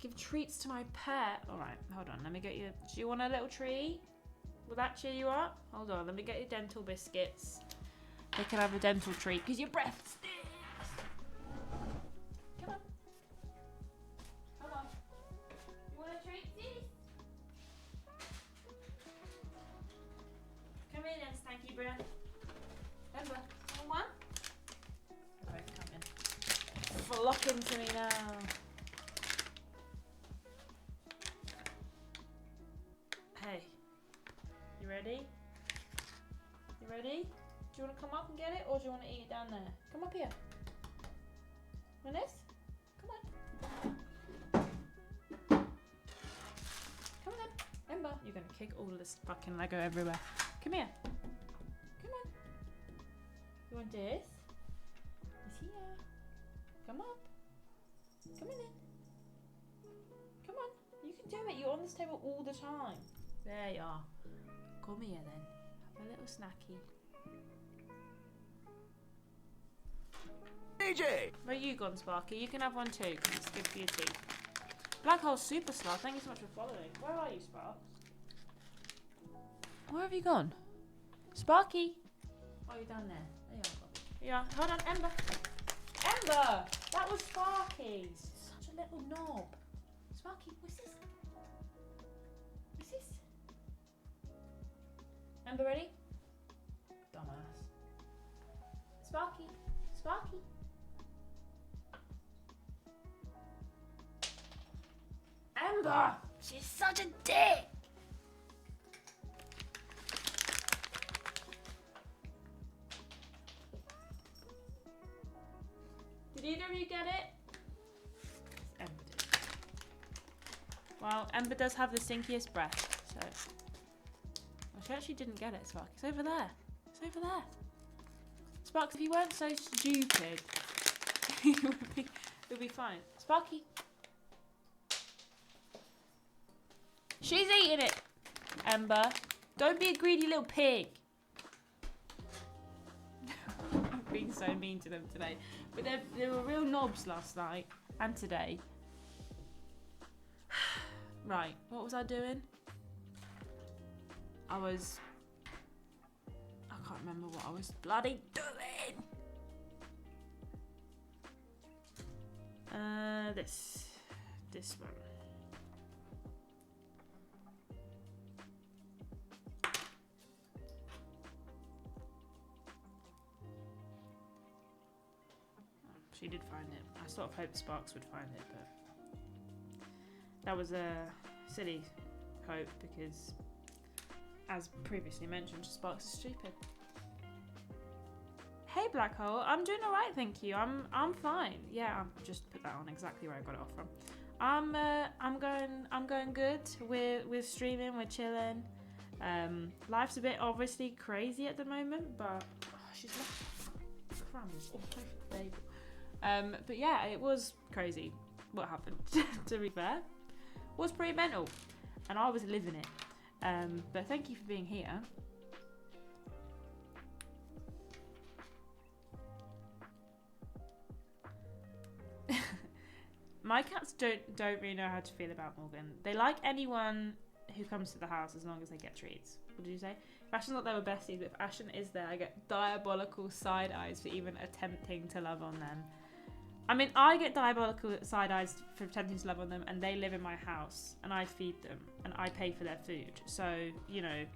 give treats to my pet. Alright, hold on. Let me get you. Do you want a little treat? Will that cheer you up? Hold on. Let me get you dental biscuits. They can have a dental treat because your breath stinks. Come on. Come on. You want a treat, sis? Come in then, stanky breath. Remember, one? Okay, come in. Flock into me now. Hey, you ready? You ready? Do you want to come up and get it, or do you want to eat it down there? Come up here. Want this? Come on. Come on then. Ember, you're going to kick all of this fucking Lego everywhere. Come here. Come on. You want this? He's here. Come up. Come on then. Come on. You can do it. You're on this table all the time. There you are. Come here then. Have a little snacky. DJ! Where you gone, Sparky? You can have one too, because it's good for your teeth. Black Hole Super Star, thank you so much for following. Where are you, Sparks? Where have you gone? Sparky! Oh, you're down there. There you are. Yeah, hold on, Ember. Ember! That was Sparky. Such a little knob. Sparky, what's this? What's this? Ember, ready? Dumbass. Sparky. Sparky. Ember! She's such a dick! Did either of you get it? Ember did. Well, Ember does have the stinkiest breath, so... Well, she actually didn't get it, Spark. It's over there. It's over there. Sparks, if you weren't so stupid, it would be fine. Sparky. She's eating it, Ember. Don't be a greedy little pig. I'm being so mean to them today. But they were real knobs last night and today. Right, what was I doing? I can't remember what I was bloody doing. This one. She did find it. I sort of hoped Sparks would find it, but that was a silly hope because, as previously mentioned, Sparks is stupid. Hey Black Hole, I'm doing alright, thank you. I'm fine. Yeah, I've just put that on exactly where I got it off from. I'm going good. We're streaming, we're chilling. Life's a bit obviously crazy at the moment, but she's left crumbs all over the table. But yeah, it was crazy what happened. To be fair, it was pretty mental, and I was living it. But thank you for being here. My cats don't really know how to feel about Morgan. They like anyone who comes to the house as long as they get treats. What did you say? If Ashton thought they were besties, but if Ashton is there, I get diabolical side eyes for even attempting to love on them. I mean, I get diabolical side eyes for attempting to love on them, and they live in my house, and I feed them, and I pay for their food. So, you know,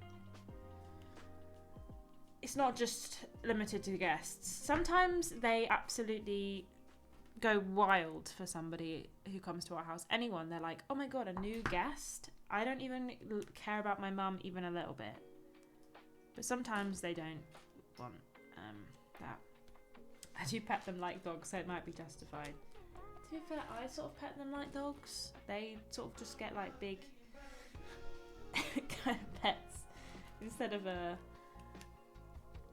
it's not just limited to guests. Sometimes they absolutely go wild for somebody who comes to our house. Anyone, they're like, oh my god, a new guest? I don't even care about my mum even a little bit. But sometimes they don't want that. I do pet them like dogs, so it might be justified. To be fair, I sort of pet them like dogs. They sort of just get like big kind of pets instead of oh,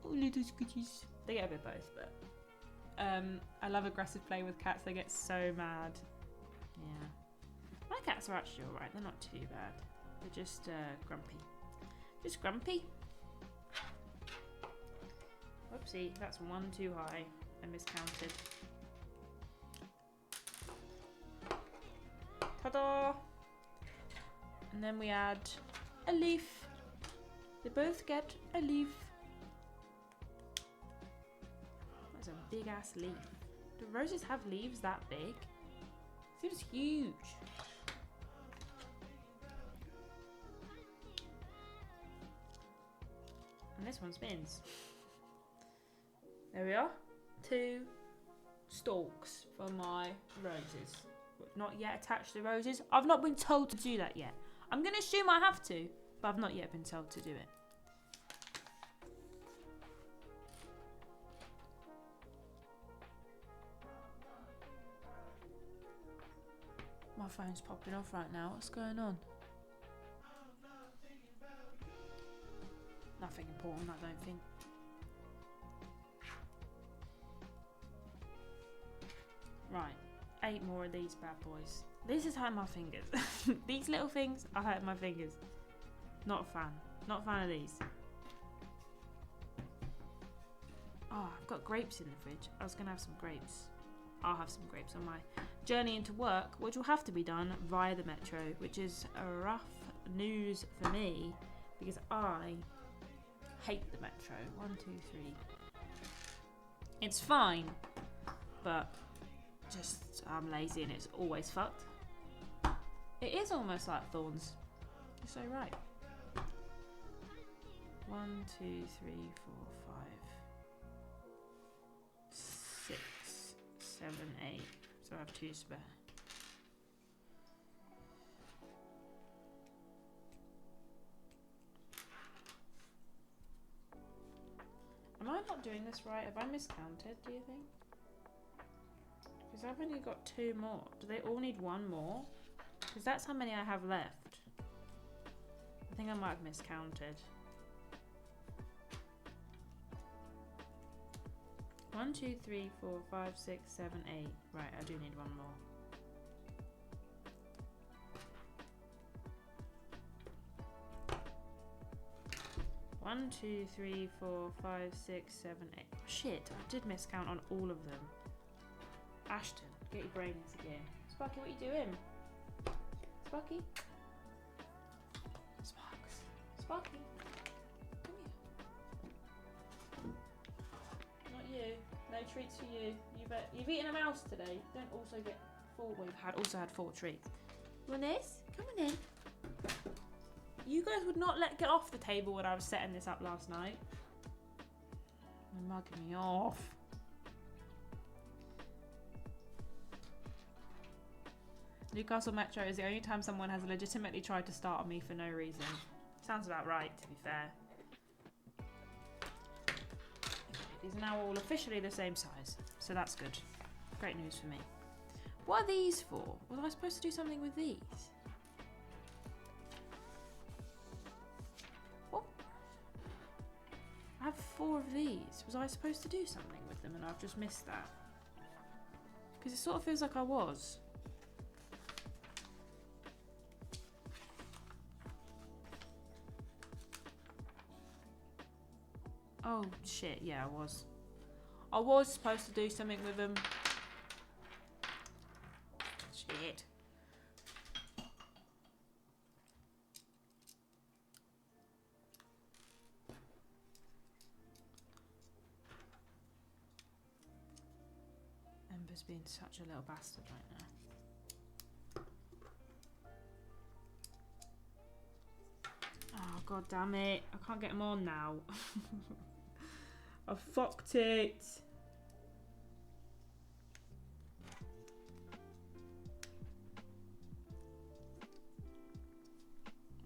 little scoochies. They get a bit both, but I love aggressive play with cats. They get so mad. Yeah. My cats are actually alright. They're not too bad. They're just grumpy. Just grumpy. Whoopsie, that's one too high. I miscounted. Ta-da! And then we add a leaf. They both get a leaf. That's a big ass leaf. Do roses have leaves that big? Seems huge. And this one spins. There we are. 2 stalks for my roses. Not yet attached to roses. I've not been told to do that yet. I'm going to assume I have to, but I've not yet been told to do it. My phone's popping off right now. What's going on? Nothing important, I don't think. Right, 8 more of these bad boys. This is hurting my fingers. These little things are hurting my fingers. Not a fan. Not a fan of these. Oh, I've got grapes in the fridge. I was going to have some grapes. I'll have some grapes on my journey into work, which will have to be done via the metro, which is a rough news for me because I hate the metro. 1, 2, 3. It's fine, but just I'm lazy and it's always fucked. It is almost like Thorns. You're so right. 1, 2, 3, 4, 5, 6, 7, 8. So I have 2 spare. not doing this right? Have I miscounted, do you think? Because I've only got 2 more. Do they all need 1 more? Because that's how many I have left. I think I might have miscounted. 1, 2, 3, 4, 5, 6, 7, 8. Right, I do need 1 more. One, 2, 3, 4, 5, 6, 7, 8. Shit, I did miscount on all of them. Ashton, get your brain into gear. Sparky, what are you doing? Sparky? Sparks. Sparky. Come here. Not you. No treats for you. You've eaten a mouse today. Don't also get 4. Well, you've also had 4 treats. You want this? Come on in. You guys would not get off the table when I was setting this up last night. You're mugging me off. Newcastle Metro is the only time someone has legitimately tried to start on me for no reason. Sounds about right, to be fair. These are now all officially the same size, so that's good. Great news for me. What are these for? Was I supposed to do something with these? What? I have 4 of these. Was I supposed to do something with them and I've just missed that? Because it sort of feels like I was. Oh shit, yeah, I was. I was supposed to do something with them. Shit. Ember's being such a little bastard right now. Oh god damn it. I can't get them on now. I fucked it.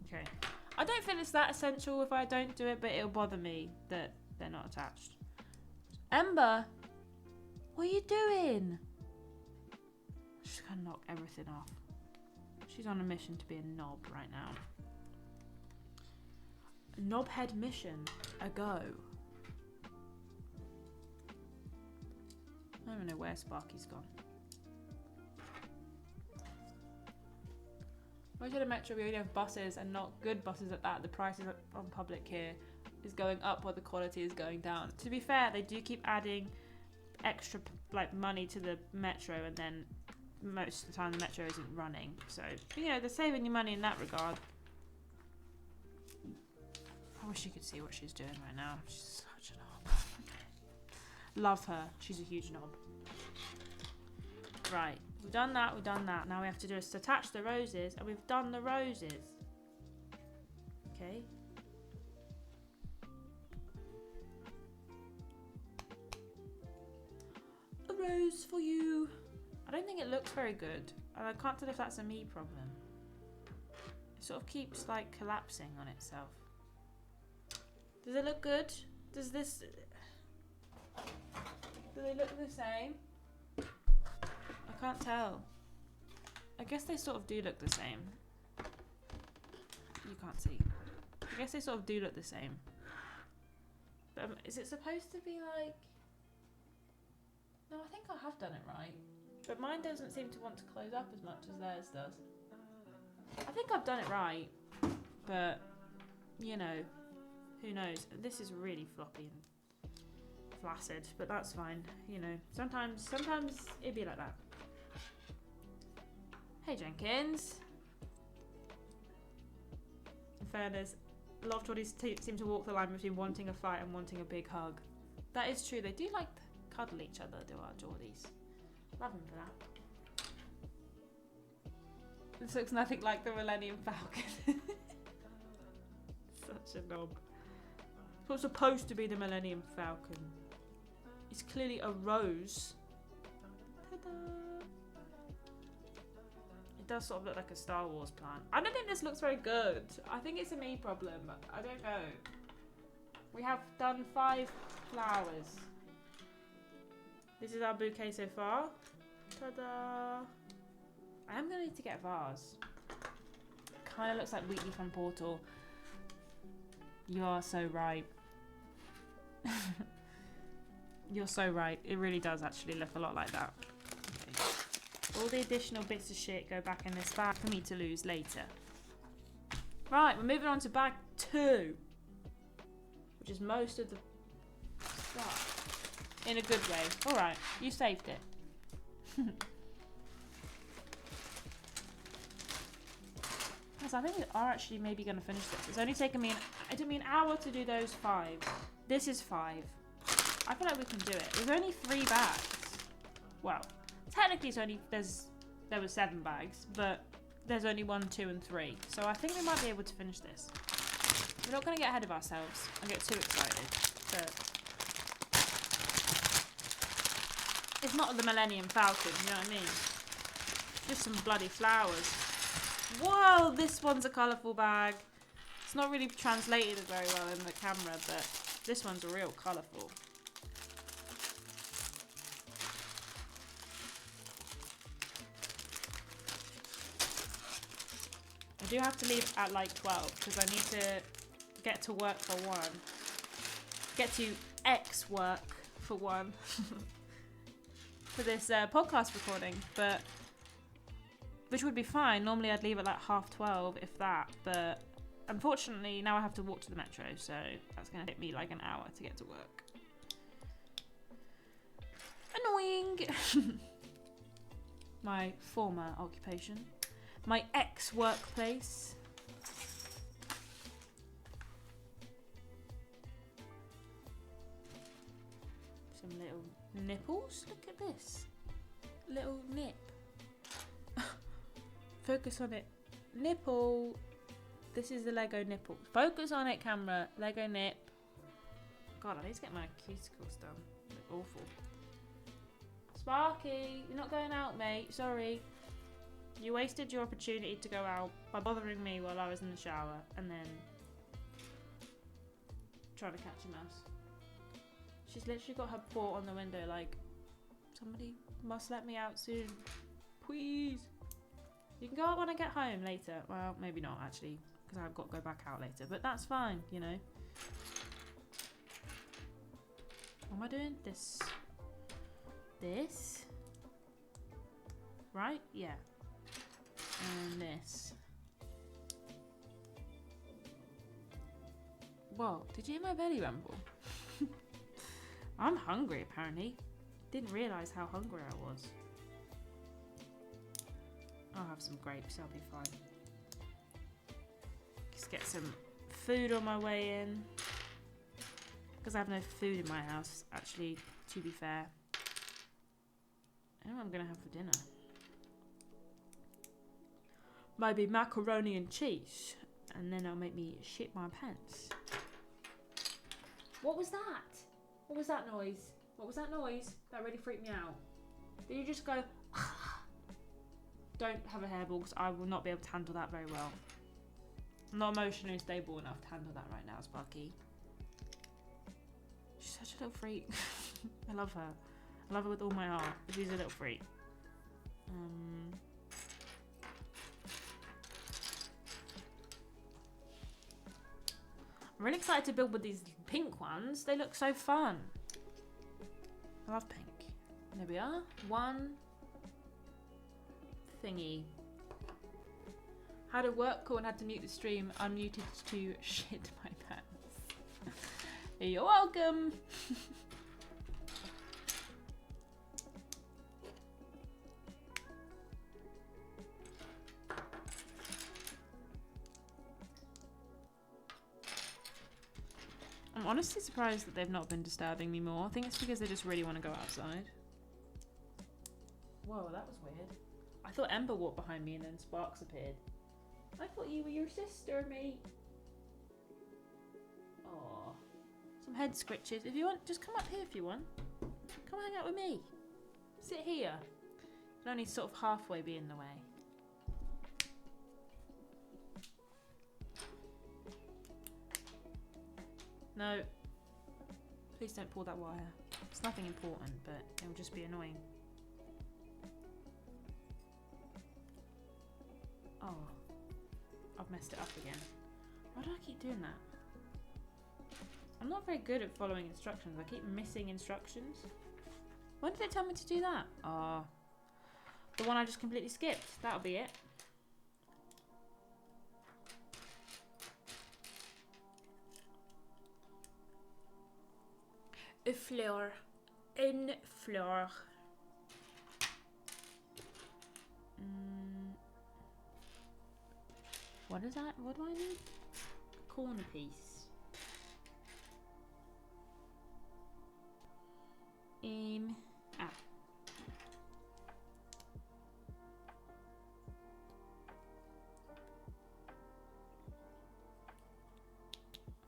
Okay. I don't think it's that essential if I don't do it, but it'll bother me that they're not attached. Ember! What are you doing? She's gonna knock everything off. She's on a mission to be a knob right now. A knobhead mission. A go. I don't even know where Sparky's gone. Most of the metro, we only have buses and not good buses at that. The prices on public here is going up while the quality is going down. To be fair, they do keep adding extra money to the metro, and then most of the time the metro isn't running. So, you know, they're saving you money in that regard. I wish you could see what she's doing right now. She's such a knob. Love her. She's a huge knob. Right. We've done that. We've done that. Now we have to just attach the roses. And we've done the roses. Okay. A rose for you. I don't think it looks very good. And I can't tell if that's a me problem. It sort of keeps like collapsing on itself. Does it look good? Does this... Do they look the same? I can't tell. I guess they sort of do look the same. You can't see. I guess they sort of do look the same. But is it supposed to be like... No, I think I have done it right. But mine doesn't seem to want to close up as much as theirs does. I think I've done it right. But, you know, who knows? This is really floppy and flaccid, but that's fine. You know, sometimes it'd be like that. Hey Jenkins. In fairness, a lot of Geordies seem to walk the line between wanting a fight and wanting a big hug. That is true. They do like to cuddle each other, do our Geordies. Love them for that. This looks nothing like the Millennium Falcon. Such a knob. It's what's supposed to be the Millennium Falcon. It's clearly a rose. Ta-da! It does sort of look like a Star Wars plant. I don't think this looks very good. I think it's a me problem. I don't know. We have done 5 flowers. This is our bouquet so far. Ta-da! I am going to need to get a vase. Kind of looks like Wheatley from Portal. You are so right. You're so right. It really does actually look a lot like that. Okay. All the additional bits of shit go back in this bag for me to lose later. Right, we're moving on to bag 2. Which is most of the stuff. In a good way. Alright, you saved it. I think we are actually maybe going to finish this. It's only taken me it took me an hour to do those 5. This is 5. I feel like we can do it. There's only 3 bags. Well, technically it's only there were 7 bags, but there's only 1, 2, and 3. So I think we might be able to finish this. We're not going to get ahead of ourselves and get too excited. But it's not the Millennium Falcon, you know what I mean? Just some bloody flowers. Whoa, this one's a colourful bag. It's not really translated very well in the camera, but this one's real colourful. I do have to leave at like 12 because I need to get to work for 1. Get to X work for 1 for this podcast recording, but which would be fine. Normally I'd leave at like 12:30 if that, but unfortunately now I have to walk to the metro, so that's going to take me like an hour to get to work. Annoying. My former occupation. My ex-workplace. Some little nipples. Look at this. Little nip. Focus on it. Nipple. This is the Lego nipple. Focus on it, camera. Lego nip. God, I need to get my cuticles done. They look awful. Sparky, you're not going out, mate. Sorry. You wasted your opportunity to go out by bothering me while I was in the shower and then trying to catch a mouse. She's literally got her paw on the window like, somebody must let me out soon. Please. You can go out when I get home later. Well, maybe not actually, because I've got to go back out later. But that's fine, you know. What am I doing? This. Right? Yeah. And this. Whoa, did you hear my belly rumble? I'm hungry apparently. Didn't realise how hungry I was. I'll have some grapes, I'll be fine. Just get some food on my way in. Because I have no food in my house, actually, to be fair. I know what I'm going to have for dinner. Maybe macaroni and cheese. And then I'll make me shit my pants. What was that? What was that noise? What was that noise? That really freaked me out. Did you just go... Don't have a hairball because I will not be able to handle that very well. I'm not emotionally stable enough to handle that right now, Sparky. She's such a little freak. I love her. I love her with all my heart. She's a little freak. I'm really excited to build with these pink ones. They look so fun. I love pink. There we are. One thingy. Had a work call and had to mute the stream. Unmuted to shit my pants. You're welcome. I'm honestly surprised that they've not been disturbing me more. I think it's because they just really want to go outside. Whoa, that was weird. I thought Ember walked behind me and then Sparks appeared. I thought you were your sister, mate. Aww. Some head scritches. If you want, just come up here if you want. Come hang out with me. Sit here. You can only sort of halfway be in the way. No, Please don't pull that wire. It's nothing important, but it'll just be annoying. Oh, I've messed it up again. Why do I keep doing that? I'm not very good at following instructions. I keep missing instructions. When did it tell me to do that? Oh, the one I just completely skipped. That'll be it. Une fleur. Une fleur. What is that? What do I need? A corner piece.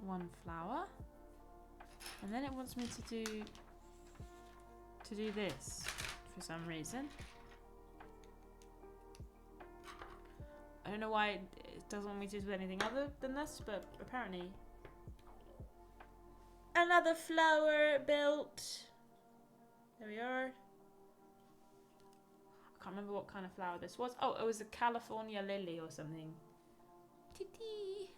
One flower. And then it wants me to do this for some reason. I don't know why it doesn't want me to do anything other than this, but apparently. Another flower built. There we are. I can't remember what kind of flower this was. Oh, it was a California lily or something. Titty.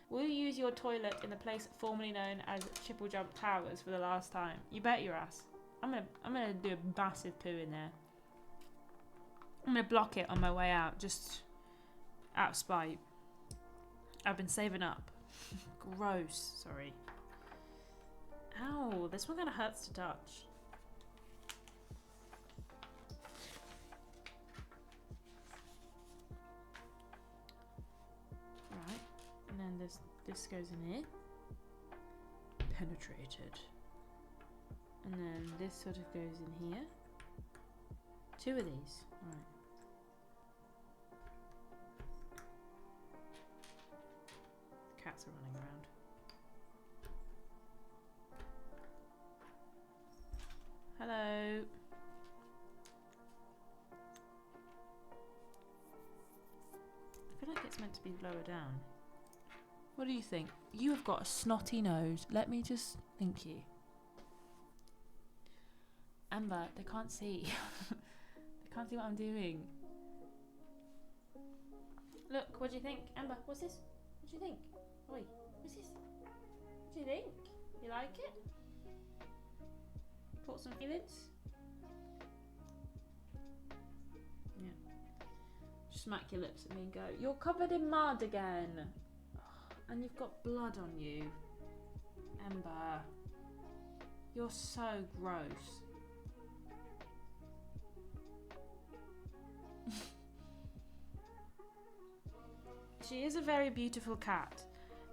Will you use your toilet in the place formerly known as Triple Jump Towers for the last time? You bet your ass. I'm gonna do a massive poo in there. I'm gonna block it on my way out, just out of spite. I've been saving up. Gross. Sorry. Ow, this one kind of hurts to touch. Right, and then this goes in here. Penetrated. And then this sort of goes in here. Two of these. Right. The cats are running around. Hello. I feel like it's meant to be lower down. What do you think? You have got a snotty nose. Let me just thank you. Amber, they can't see. They can't see what I'm doing. Look, what do you think? Amber, what's this? What do you think? Oi, what's this? What do you think? You like it? Caught some feelings? Yeah. Just smack your lips at me and go, you're covered in mud again. And you've got blood on you. Amber. You're so gross. She is a very beautiful cat,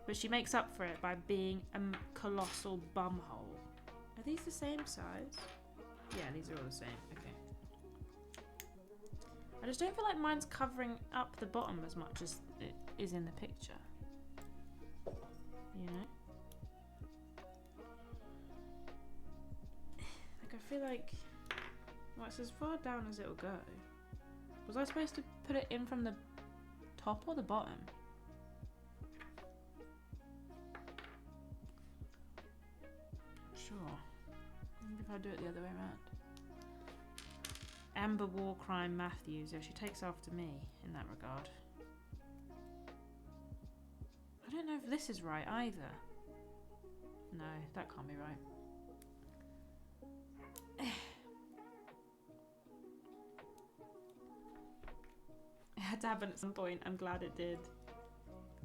but she makes up for it by being a colossal bumhole. Are these the same size? Yeah, these are all the same. Okay. I just don't feel like mine's covering up the bottom as much as it is in the picture. You know? Like, I feel like... Well, it's as far down as it'll go. Was I supposed to put it in from the top or the bottom? Sure. Maybe if I do it the other way around. Amber Warcrime Matthews. Yeah, she takes after me in that regard. I don't know if this is right either. No, that can't be right. It had to happen at some point. I'm glad it did.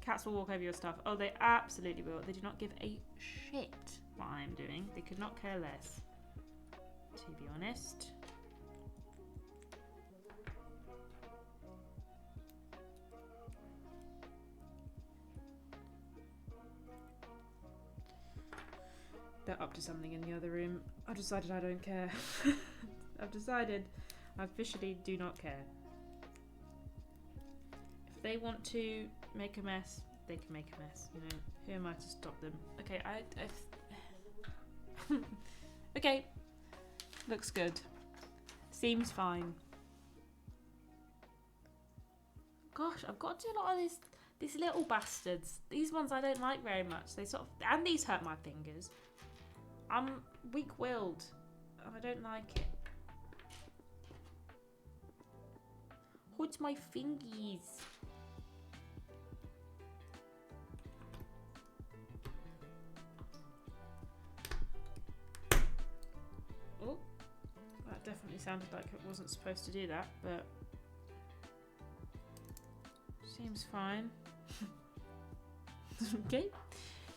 Cats will walk over your stuff. Oh, they absolutely will. They do not give a shit what I'm doing. They could not care less, to be honest. They're up to something in the other room. I've decided I don't care. I've decided I officially do not care. If they want to make a mess, they can make a mess. You know, who am I to stop them? Okay, okay, looks good. Seems fine. Gosh, I've got to do a lot of these little bastards. These ones I don't like very much. They sort of, and these hurt my fingers. I'm weak-willed. And I don't like it. What's my fingies? Oh, that definitely sounded like it wasn't supposed to do that, but seems fine. Okay.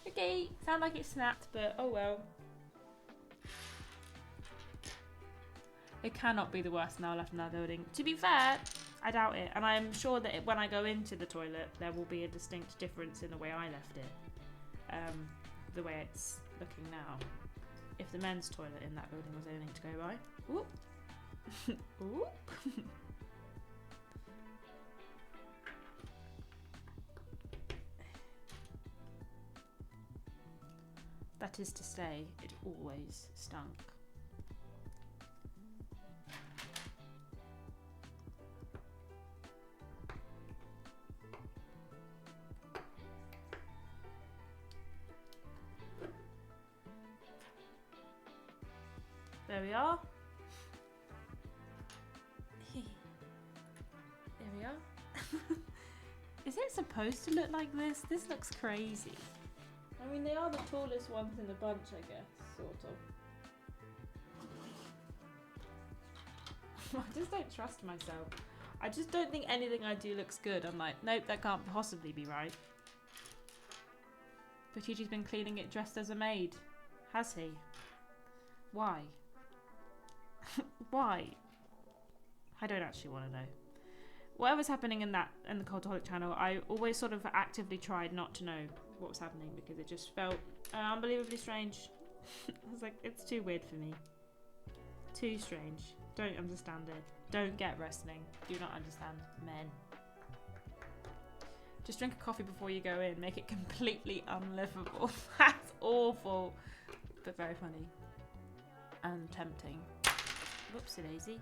Okay, sound like it snapped, but oh well. It cannot be the worst now left in that building. To be fair, I doubt it. And I'm sure that when I go into the toilet, there will be a distinct difference in the way I left it. The way it's looking now. If the men's toilet in that building was anything to go by. Whoop. Whoop. That is to say, it always stunk. There we are. There we are. Is it supposed to look like this? This looks crazy. I mean, they are the tallest ones in the bunch, I guess, sort of. I just don't trust myself. I just don't think anything I do looks good. I'm like, nope, that can't possibly be right. But Gigi's been cleaning it dressed as a maid. Has he? Why? Why? I don't actually want to know. Whatever's happening in the Cultaholic channel, I always sort of actively tried not to know what was happening because it just felt unbelievably strange. I was like, it's too weird for me. Too strange. Don't understand it. Don't get wrestling. Do not understand men. Just drink a coffee before you go in. Make it completely unlivable. That's awful. But very funny. And tempting. Whoopsie daisy.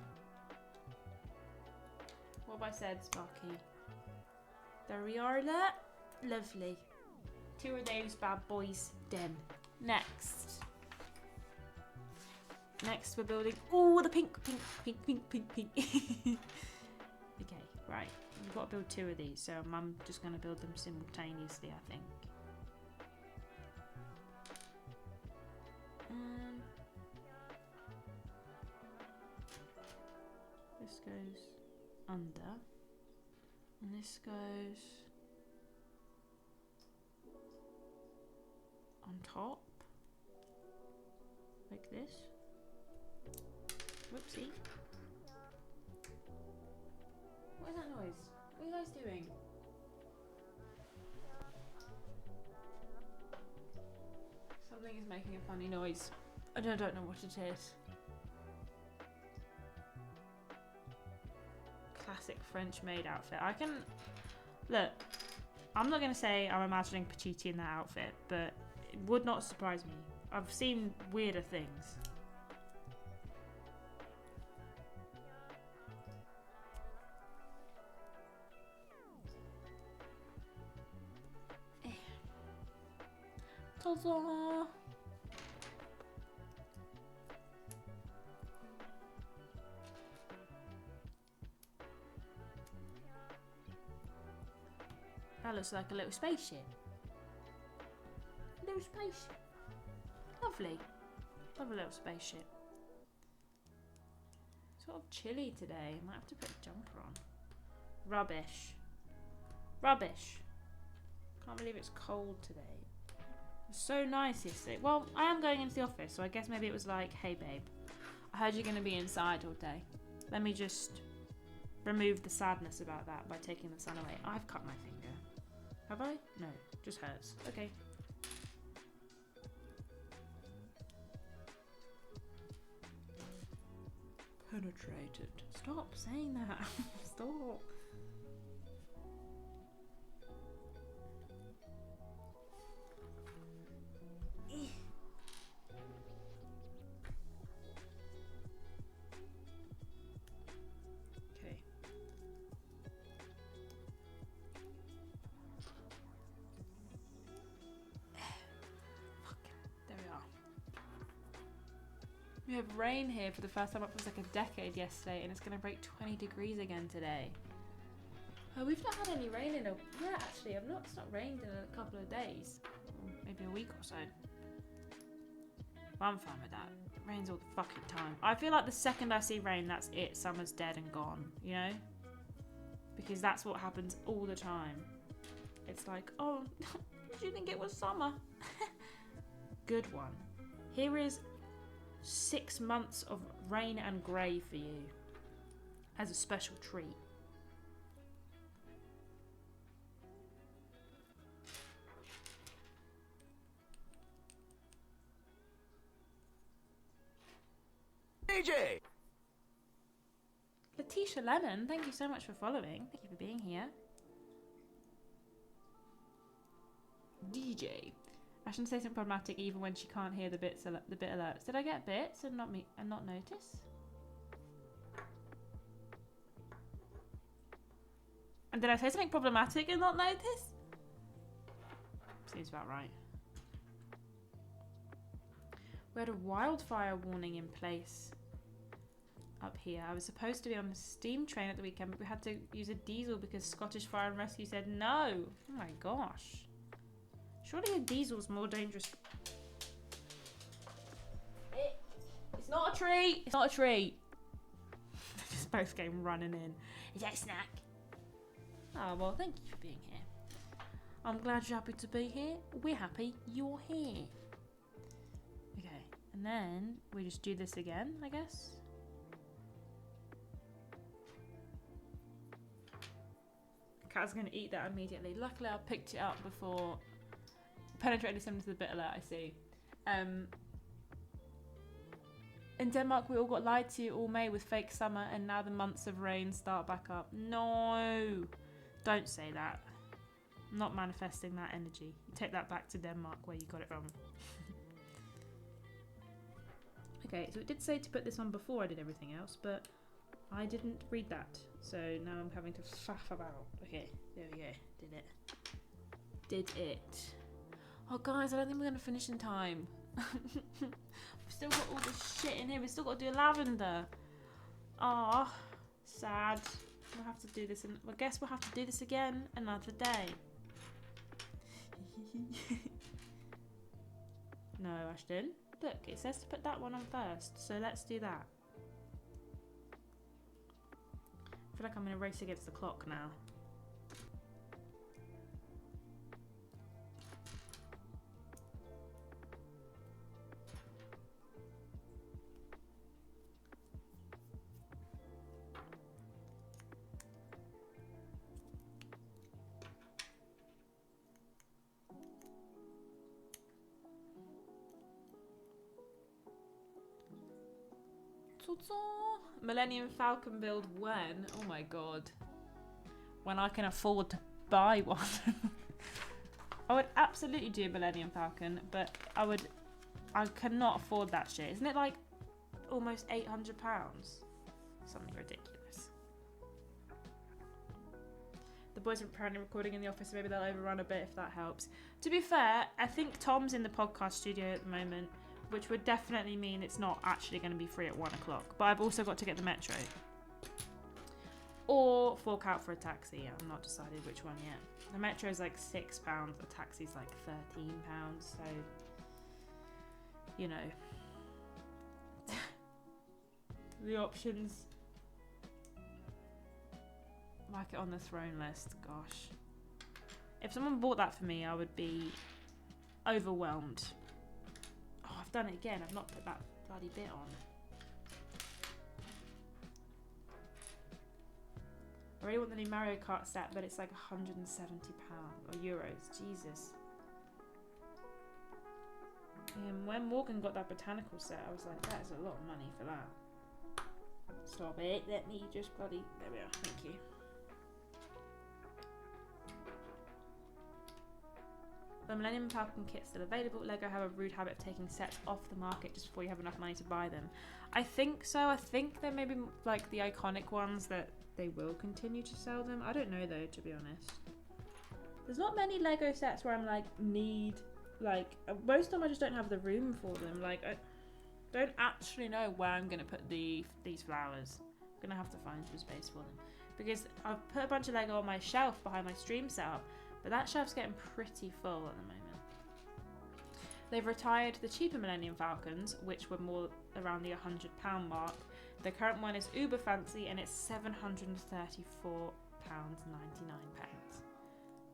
What have I said, Sparky? There we are, look. Lovely. 2 of those bad boys done. Next. Next we're building... Oh, the pink. Okay, right. We've got to build 2 of these, so I'm just going to build them simultaneously, I think. This goes under. And this goes on top. Like this. Whoopsie. What is that noise? What are you guys doing? Something is making a funny noise. I don't know what it is. Classic French maid outfit. I can... Look, I'm not going to say I'm imagining Pachiti in that outfit, but it would not surprise me. I've seen weirder things. Ta-da! That looks like a little spaceship. A little spaceship. Lovely. Love a little spaceship. Sort of chilly today. Might have to put a jumper on. Rubbish. Rubbish. Can't believe it's cold today. It was so nice yesterday. Well, I am going into the office, so I guess maybe it was like, hey babe, I heard you're going to be inside all day. Let me just remove the sadness about that by taking the sun away. I've cut my finger. Have I? No, just hurts. Okay. Penetrated. Stop saying that. Stop. We have rain here for the first time up for like a decade yesterday, and it's going to break 20 degrees again today. Oh, we've not had any rain in a... Yeah, actually, it's not rained in a couple of days. Maybe a week or so. But I'm fine with that. It rains all the fucking time. I feel like the second I see rain, that's it. Summer's dead and gone, you know? Because that's what happens all the time. It's like, oh, did you think it was summer? Good one. Here is 6 months of rain and grey for you as a special treat. DJ! Letitia Lennon, thank you so much for following. Thank you for being here. DJ. I shouldn't say something problematic even when she can't hear the bit alerts. Did I get bits and not notice? And did I say something problematic and not notice? Seems about right. We had a wildfire warning in place up here. I was supposed to be on the steam train at the weekend, but we had to use a diesel because Scottish Fire and Rescue said no. Oh my gosh. Surely a diesel's more dangerous. It's not a tree. It's not a tree. They just both came running in. Is that a snack? Oh, well, thank you for being here. I'm glad you're happy to be here. We're happy you're here. Okay, and then we just do this again, I guess. Cat's gonna eat that immediately. Luckily, I picked it up before penetrated some into the bit alert. I see. In Denmark, we all got lied to all May with fake summer, and now the months of rain start back up. No, don't say that. I'm not manifesting that energy. You take that back to Denmark where you got it from. Okay, so it did say to put this on before I did everything else, but I didn't read that. So now I'm having to faff about. Okay, there we go. Did it. Did it. Oh guys, I don't think we're going to finish in time. We've still got all this shit in here. We've still got to do lavender. Ah, sad. We'll have to do this. I guess we'll have to do this again another day. No, Ashton. Look, it says to put that one on first. So let's do that. I feel like I'm in a race against the clock now. Millennium Falcon build when? Oh my god. When I can afford to buy one. I would absolutely do a Millennium Falcon, but I cannot afford that shit. Isn't it like almost £800? Something ridiculous. The boys are apparently recording in the office, so maybe they'll overrun a bit if that helps. To be fair, I think Tom's in the podcast studio at the moment, which would definitely mean it's not actually going to be free at 1 o'clock. But I've also got to get the metro. Or fork out for a taxi. I'm not decided which one yet. The metro is like £6. The taxi's like £13. So, you know. The options. Like it on the throne list. Gosh. If someone bought that for me, I would be overwhelmed. I've done it again. I've not put that bloody bit on. I really want the new Mario Kart set, but it's like £170 or euros. Jesus. And when Morgan got that botanical set, I was like, that is a lot of money for that. Stop it. Let me just bloody... There we are. Thank you. The Millennium Falcon kit's still available. Lego have a rude habit of taking sets off the market just before you have enough money to buy them. I think so. I think there may be like the iconic ones that they will continue to sell them. I don't know though, to be honest. There's not many Lego sets where I'm like, most of them I just don't have the room for them. Like, Don't actually know where I'm going to put these flowers. I'm going to have to find some space for them. Because I've put a bunch of Lego on my shelf behind my stream setup, but that shelf's getting pretty full at the moment. They've retired the cheaper Millennium Falcons, which were more around the £100 mark. The current one is uber fancy and it's £734.99.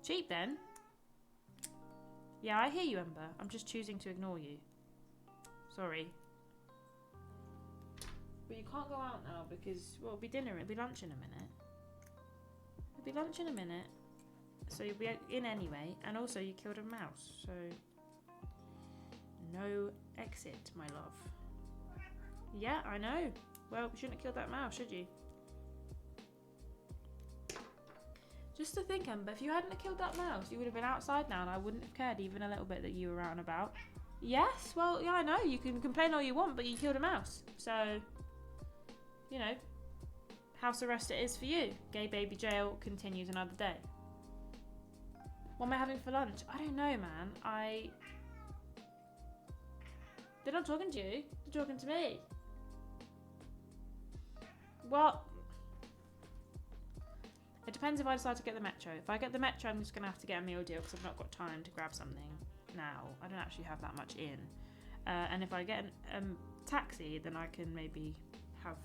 Cheap then. Yeah, I hear you, Ember. I'm just choosing to ignore you. Sorry. But you can't go out now because, well, it'll be dinner, it'll be lunch in a minute. It'll be lunch in a minute. So you'll be in anyway. And also you killed a mouse, so... No exit, my love. Yeah, I know. Well, you shouldn't have killed that mouse, should you? Just to think, Ember, if you hadn't have killed that mouse, you would have been outside now and I wouldn't have cared even a little bit that you were out and about. Yes, well, yeah, I know. You can complain all you want, but you killed a mouse. So, you know, house arrest it is for you. Gay baby jail continues another day. What am I having for lunch? I don't know, man. They're not talking to you. They're talking to me. What? It depends if I decide to get the Metro. If I get the Metro, I'm just going to have to get a meal deal because I've not got time to grab something now. I don't actually have that much in. And if I get a taxi, then I can maybe have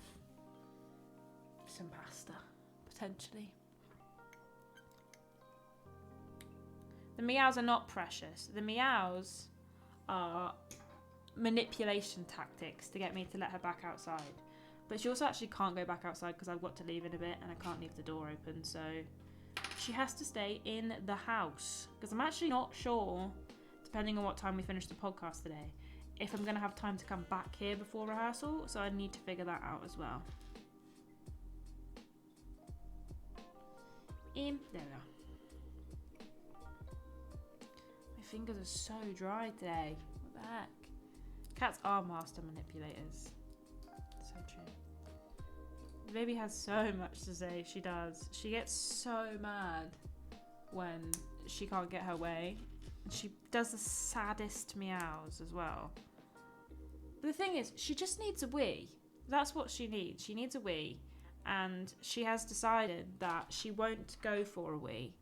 some pasta, potentially. The meows are not precious. The meows are manipulation tactics to get me to let her back outside. But she also actually can't go back outside because I've got to leave in a bit and I can't leave the door open, so she has to stay in the house. Because I'm actually not sure, depending on what time we finish the podcast today, if I'm going to have time to come back here before rehearsal, so I need to figure that out as well. There we are. My fingers are so dry today. What the heck? Cats are master manipulators. So true. The baby has so much to say. She does. She gets so mad when she can't get her way. She does the saddest meows as well. But the thing is, she just needs a wee. That's what she needs. She needs a wee. And she has decided that she won't go for a wee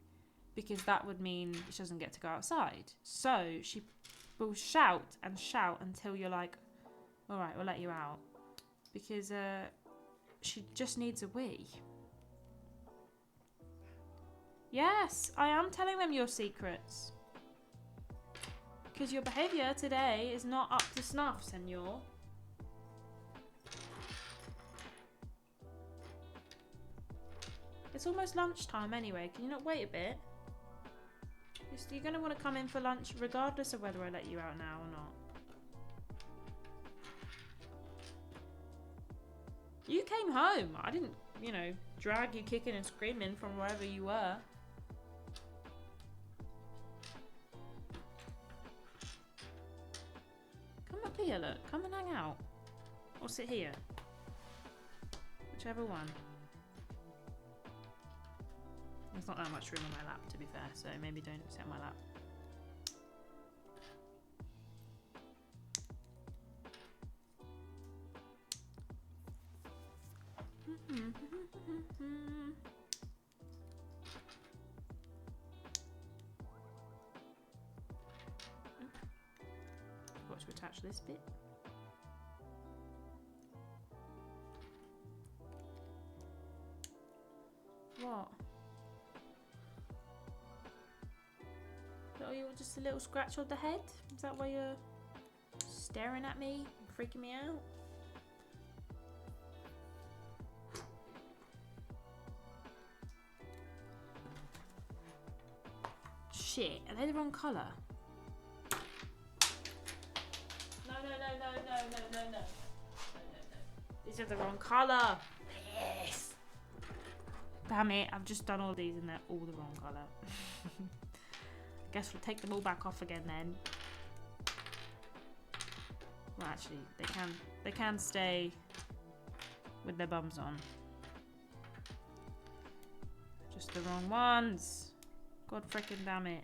because that would mean she doesn't get to go outside. So she will shout and shout until you're like, all right, we'll let you out. Because she just needs a wee. Yes, I am telling them your secrets. Because your behaviour today is not up to snuff, senor. It's almost lunchtime anyway. Can you not wait a bit? You're going to want to come in for lunch regardless of whether I let you out now or not. You came home. I didn't, you know, drag you kicking and screaming from wherever you were. Come up here, look. Come and hang out. Or sit here. Whichever one. There's not that much room on my lap, to be fair, so maybe don't sit on my lap. Got to attach this bit. What? Oh, you want just a little scratch on the head? Is that why you're staring at me, freaking me out? Shit, are they the wrong colour? No. These are the wrong colour. Yes. Damn it, I've just done all these and they're all the wrong colour. Guess we'll take them all back off again then. Well, actually, they can stay with their bums on. Just the wrong ones. God frickin' damn it.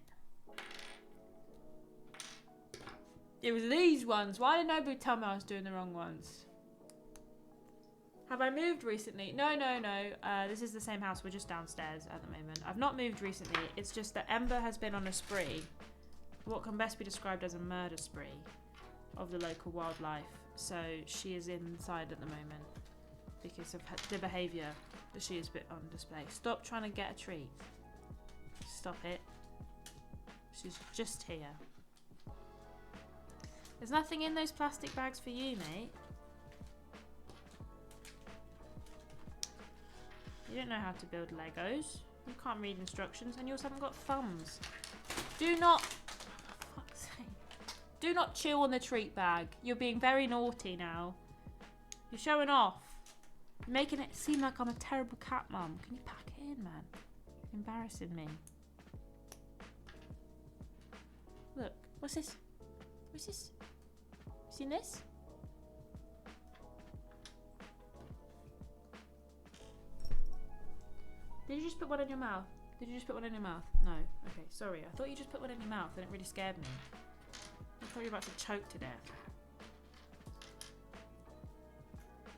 It was these ones. Why did nobody tell me I was doing the wrong ones? Have I moved recently? No. This is the same house. We're just downstairs at the moment. I've not moved recently. It's just that Ember has been on a spree. What can best be described as a murder spree of the local wildlife. So she is inside at the moment because of the behaviour that she has put on display. Stop trying to get a treat. Stop it. She's just here. There's nothing in those plastic bags for you, mate. You don't know how to build Legos. You can't read instructions and you also haven't got thumbs. Do not... For fuck's sake. Do not chew on the treat bag. You're being very naughty now. You're showing off. You're making it seem like I'm a terrible cat mum. Can you pack it in, man? You're embarrassing me. Look. What's this? What's this? Seen this? Did you just put one in your mouth? Did you just put one in your mouth? No. Okay, sorry. I thought you just put one in your mouth and it really scared me. I thought you were about to choke to death.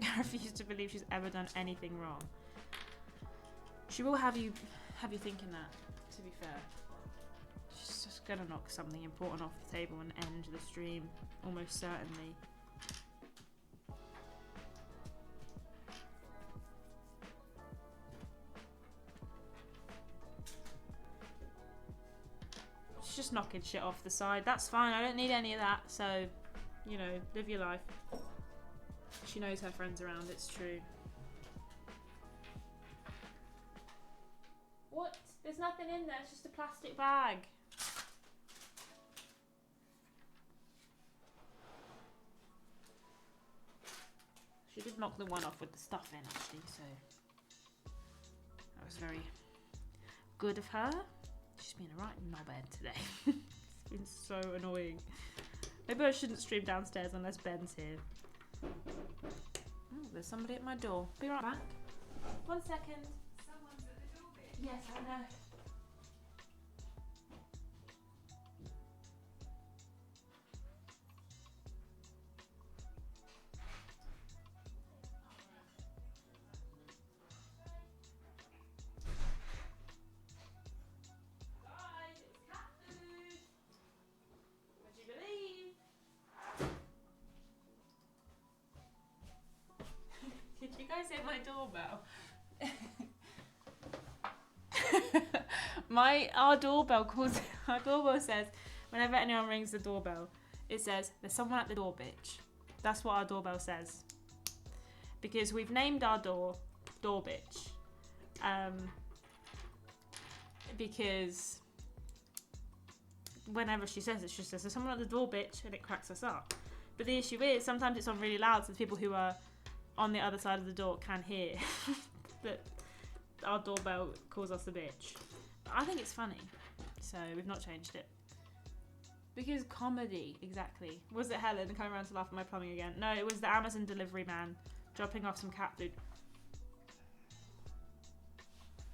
I refuse to believe she's ever done anything wrong. She will have you thinking that, to be fair. She's just gonna knock something important off the table and end the stream, almost certainly. She's just knocking shit off the side. That's fine, I don't need any of that, so, you know, live your life. She knows her friends around, it's true. What? There's nothing in there, it's just a plastic bag. She did knock the one off with the stuff in, actually, so that was very good of her. She's been a right knobhead today. It's been so annoying. Maybe I shouldn't stream downstairs unless Ben's here. Oh, there's somebody at my door. Be right back. 1 second. Someone's at the door, bitch. Yes, I know. Guys, it's cat food. Would you believe? Did you guys hear my doorbell? Our doorbell says, whenever anyone rings the doorbell, it says, there's someone at the door, bitch. That's what our doorbell says. Because we've named our door bitch. Because whenever she says it, she says, there's someone at the door, bitch, and it cracks us up. But the issue is, sometimes it's on really loud, so the people who are on the other side of the door can hear that our doorbell calls us a bitch. But I think it's funny, so we've not changed it. Because comedy, exactly. Was it Helen coming around to laugh at my plumbing again? No, it was the Amazon delivery man dropping off some cat food.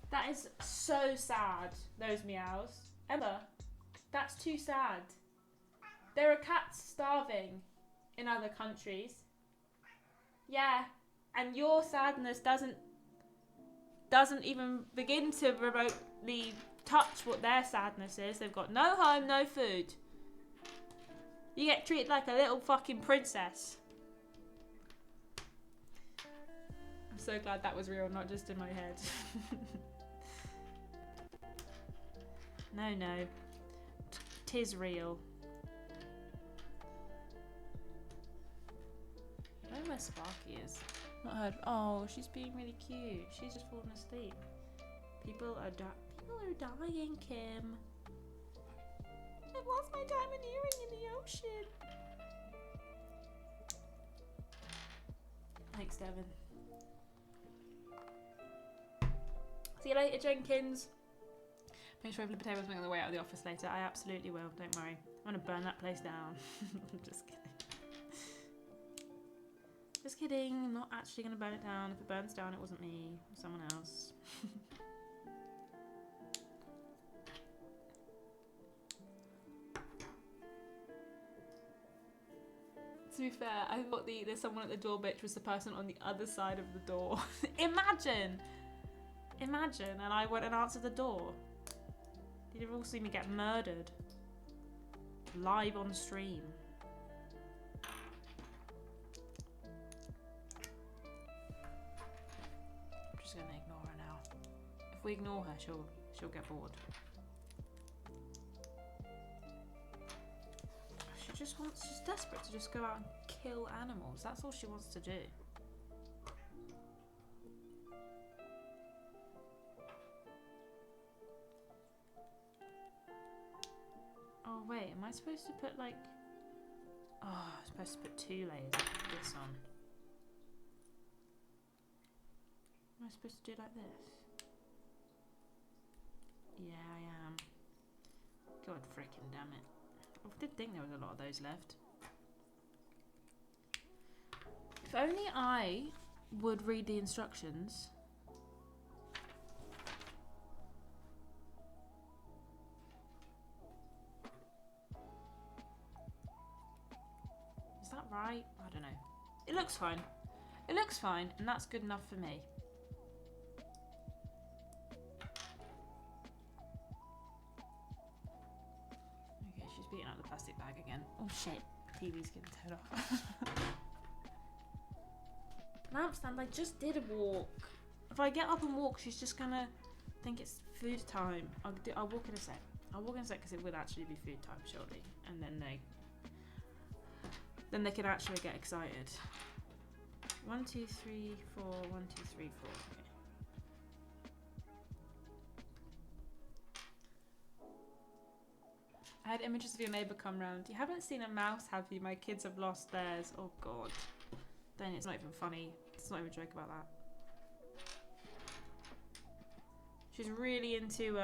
That is so sad, those meows. Emma, that's too sad. There are cats starving in other countries. Yeah, and your sadness doesn't even begin to remotely touch what their sadness is. They've got no home, no food. You get treated like a little fucking princess. I'm so glad that was real, not just in my head. No. Tis real. I don't know where Sparky is. Not heard. Oh, she's being really cute. She's just fallen asleep. People are dying, Kim. I've lost my diamond earring in the ocean. Thanks, Devin. See you later, Jenkins. Make sure I have the potatoes on the way out of the office later. I absolutely will. Don't worry. I'm gonna burn that place down. I'm just kidding. Just kidding, I'm not actually going to burn it down. If it burns down, it wasn't me. It was someone else. To be fair, I thought there's someone at the door bitch was the person on the other side of the door. Imagine! Imagine, and I went and answered the door. You'd have all seen me get murdered. Live on stream. I'm just gonna ignore her now. If we ignore her, she'll get bored. She's desperate to just go out and kill animals. That's all she wants to do. Oh wait, am I supposed to put like... Oh, I'm supposed to put 2 layers of this on. Am I supposed to do like this? Yeah, I am. God frickin' damn it. I did think there was a lot of those left. If only I would read the instructions. Is that right? I don't know. It looks fine. It looks fine, and that's good enough for me. Beating out the plastic bag again. Oh shit, TV's getting turned off. Lampstand, I just did a walk. If I get up and walk, she's just gonna think it's food time. I'll walk in a sec. I'll walk in a sec because it would actually be food time, surely. And then they can actually get excited. 1, 2, 3, 4. 1, 2, 3, 4. Okay. I had images of your neighbour come round. You haven't seen a mouse, have you? My kids have lost theirs. Oh god. Then it's not even funny. It's not even a joke about that. She's really into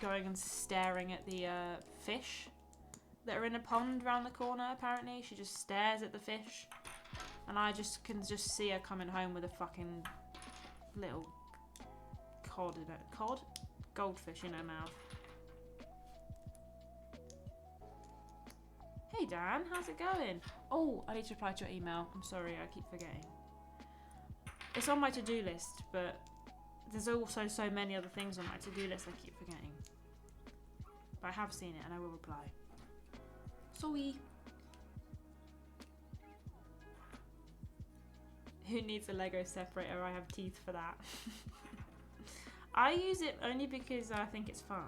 going and staring at the fish that are in a pond round the corner, apparently. She just stares at the fish. And I can just see her coming home with a fucking little cod in it. Cod? Goldfish in her mouth. Hey Dan, how's it going? Oh, I need to reply to your email. I'm sorry, I keep forgetting. It's on my to-do list, but there's also so many other things on my to-do list I keep forgetting. But I have seen it and I will reply. Sorry. Who needs a Lego separator? I have teeth for that. I use it only because I think it's fun.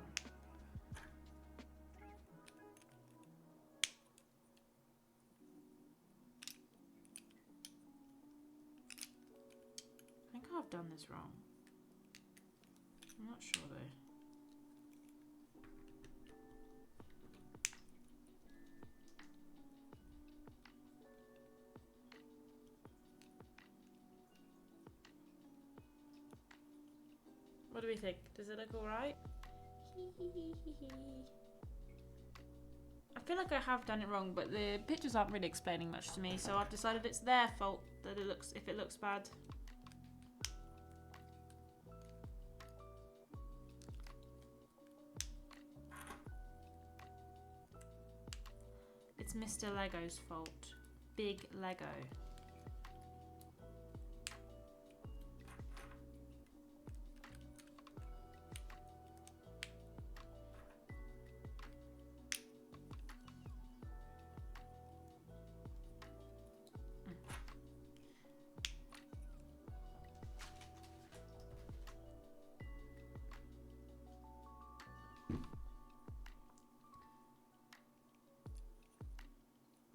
I think I've done this wrong. I'm not sure though. What do we think? Does it look alright? I feel like I have done it wrong, but the pictures aren't really explaining much to me, so I've decided it's their fault that it looks, if it looks bad. It's Mr. Lego's fault. Big Lego.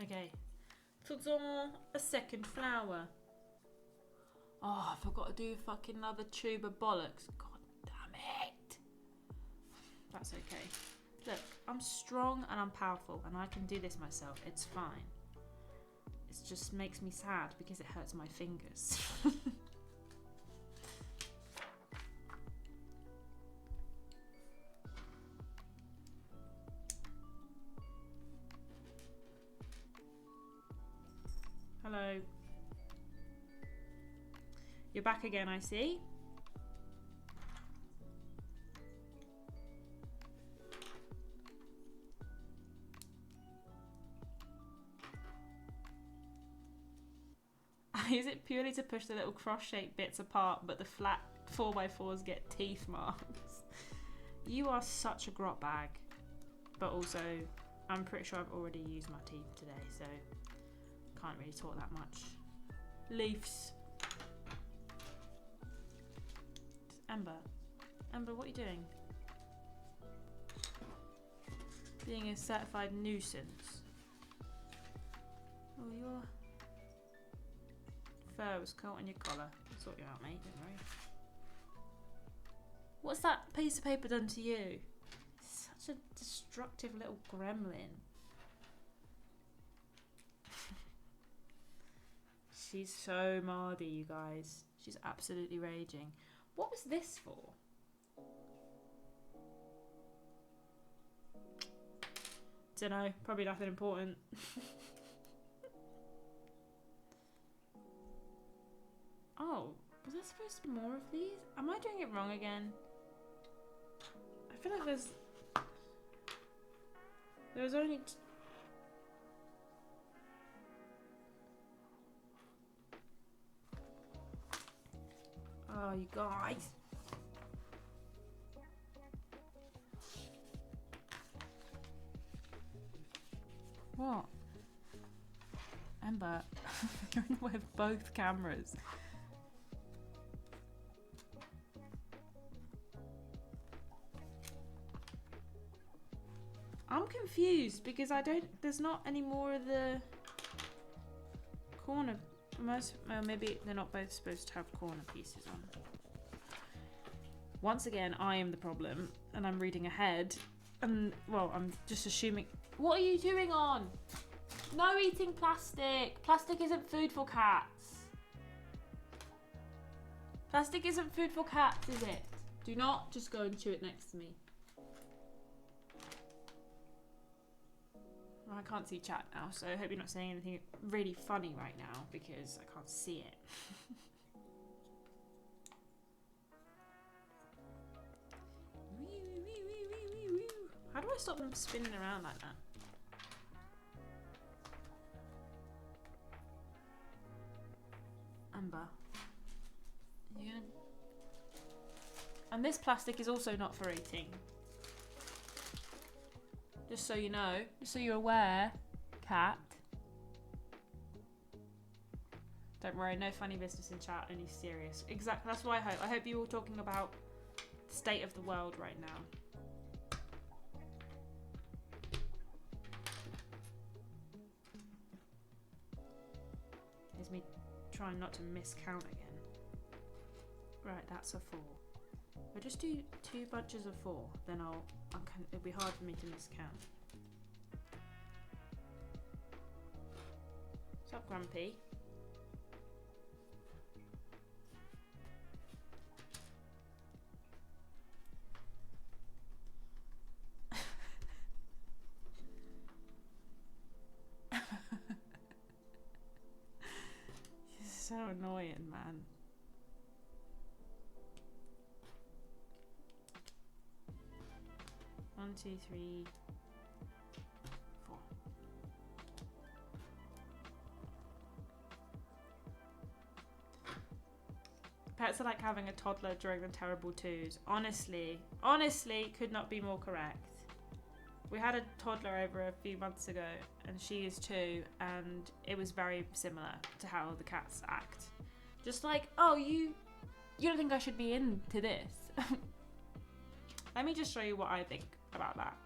Okay, faisons a second flower. Oh, I forgot to do fucking another tube of bollocks. God damn it. That's okay. Look, I'm strong and I'm powerful and I can do this myself. It's fine. It just makes me sad because it hurts my fingers. Hello. You're back again, I see. I use it purely to push the little cross-shaped bits apart, but the flat 4x4s get teeth marks. You are such a grot bag. But also, I'm pretty sure I've already used my teeth today, so can't really talk that much. Leaves. Ember. Ember, what are you doing? Being a certified nuisance. Oh, your fur was caught in your collar. I'll sort you out, mate, don't worry. What's that piece of paper done to you? Such a destructive little gremlin. She's so mardy, you guys. She's absolutely raging. What was this for? Dunno, probably nothing important. Oh, was there supposed to be more of these? Am I doing it wrong again? I feel like there was only oh, you guys. What? Ember, you're in the way of both cameras. I'm confused because there's not any more of the corner. Well, maybe they're not both supposed to have corner pieces on. Once again, I am the problem and I'm reading ahead. And, well, I'm just assuming. What are you doing on? No eating plastic. Plastic isn't food for cats. Plastic isn't food for cats, is it? Do not just go and chew it next to me. Well, I can't see chat now, so I hope you're not saying anything really funny right now because I can't see it. How do I stop them spinning around like that? Amber. Yeah. And this plastic is also not for eating. Just so you know, just so you're aware, cat. Don't worry, no funny business in chat, only serious. Exactly, that's what I hope. I hope you're all talking about the state of the world right now. Here's me trying not to miscount again. Right, that's a 4. If I just do 2 bunches of 4, then it'll be hard for me to miscount. What's up, Grumpy? You're so annoying, man. One, two, three, 4. Pets are like having a toddler during the terrible twos. Honestly, could not be more correct. We had a toddler over a few months ago, and she is 2, and it was very similar to how the cats act. Just like, oh, you don't think I should be into this? Let me just show you what I think about that.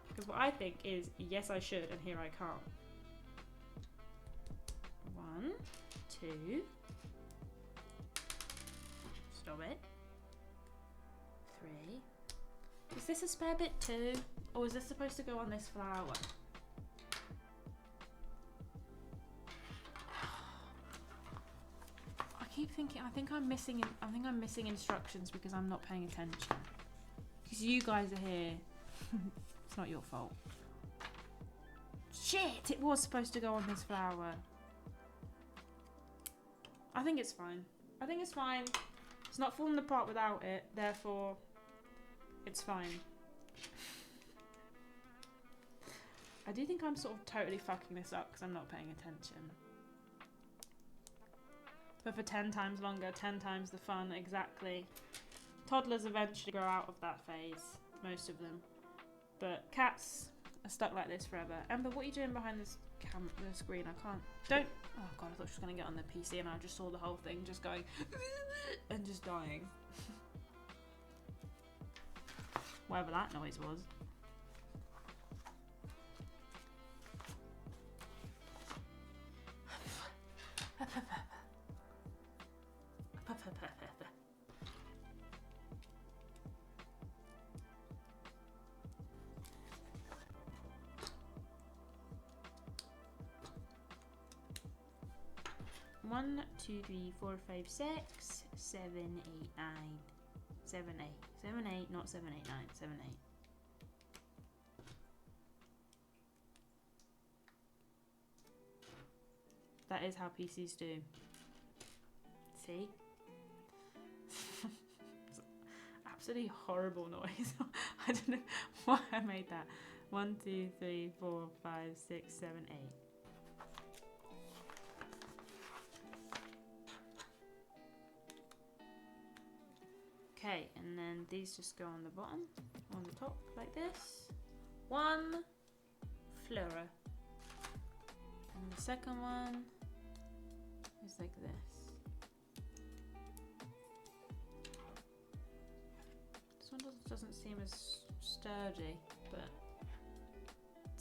Because what I think is, yes, I should, and here I can't. 1, 2. Stop it. 3. Is this a spare bit too? Or is this supposed to go on this flower? I keep thinking, I think I'm missing instructions because I'm not paying attention. Because you guys are here. It's not your fault. Shit! It was supposed to go on this flower. I think it's fine. It's not falling apart without it, therefore it's fine. I do think I'm sort of totally fucking this up because I'm not paying attention. but for 10 times longer, 10 times the fun, exactly. Toddlers eventually grow out of that phase, most of them. But cats are stuck like this forever. Ember, what are you doing behind this the screen? I can't. Don't. Oh god, I thought she was going to get on the PC and I just saw the whole thing just going and just dying. Whatever that noise was. One, 2, 3, 4, 5, 6, 7, 8, 9, 7, 8, 7, 8, not 7, 8, 9, 7, 8. That is how PCs do. See? Absolutely horrible noise. I don't know why I made that. 1, 2, 3, 4, 5, 6, 7, 8. Okay, and then these just go on the bottom, on the top, like this. One flora. And the second one is like this. This one doesn't seem as sturdy, but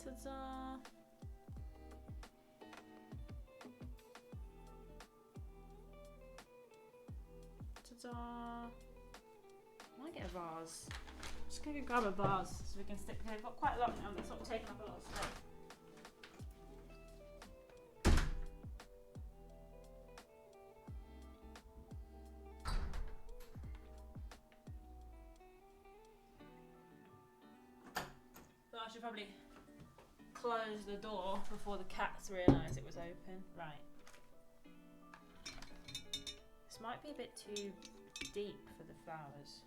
ta-da! Ta-da! I might get a vase. I'm just gonna go grab a vase so we can stick. I've got quite a lot now that's sort of taking up a lot of space. So I should probably close the door before the cats realise it was open. Right. This might be a bit too deep for the flowers.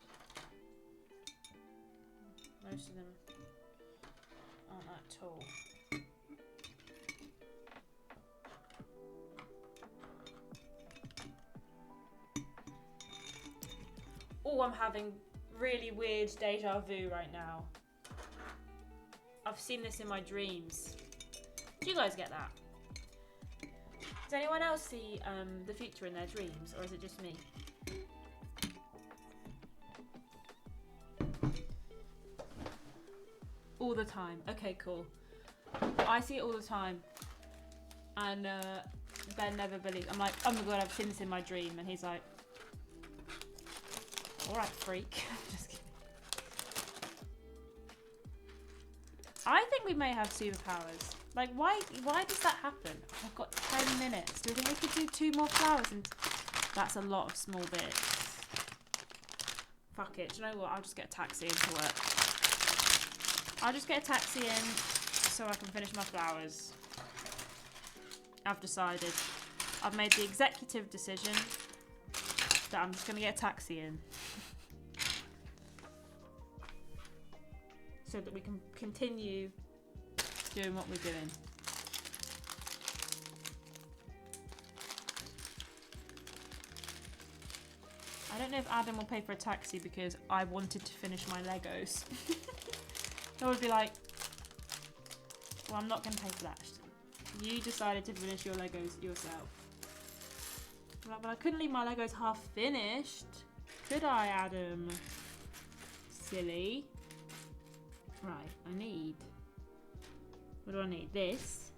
Most of them aren't that tall. Oh, I'm having really weird deja vu right now. I've seen this in my dreams. Do you guys get that? Does anyone else see the future in their dreams, or is it just me? All the time. Okay, cool. I see it all the time. And Ben never believes. I'm like, oh my god, I've seen this in my dream. And he's like, alright, freak. Just kidding. I think we may have superpowers. Like, why does that happen? I've got 10 minutes. Do you think we could do 2 more flowers? And that's a lot of small bits. Fuck it. Do you know what? I'll just get a taxi into work. I'll just get a taxi in so I can finish my flowers. I've decided. I've made the executive decision that I'm just going to get a taxi in. So that we can continue doing what we're doing. I don't know if Adam will pay for a taxi because I wanted to finish my Legos. I would be like, well, I'm not going to pay for that. You decided to finish your Legos yourself. But I couldn't leave my Legos half finished. Could I, Adam? Silly. Right, I need... What do I need? This,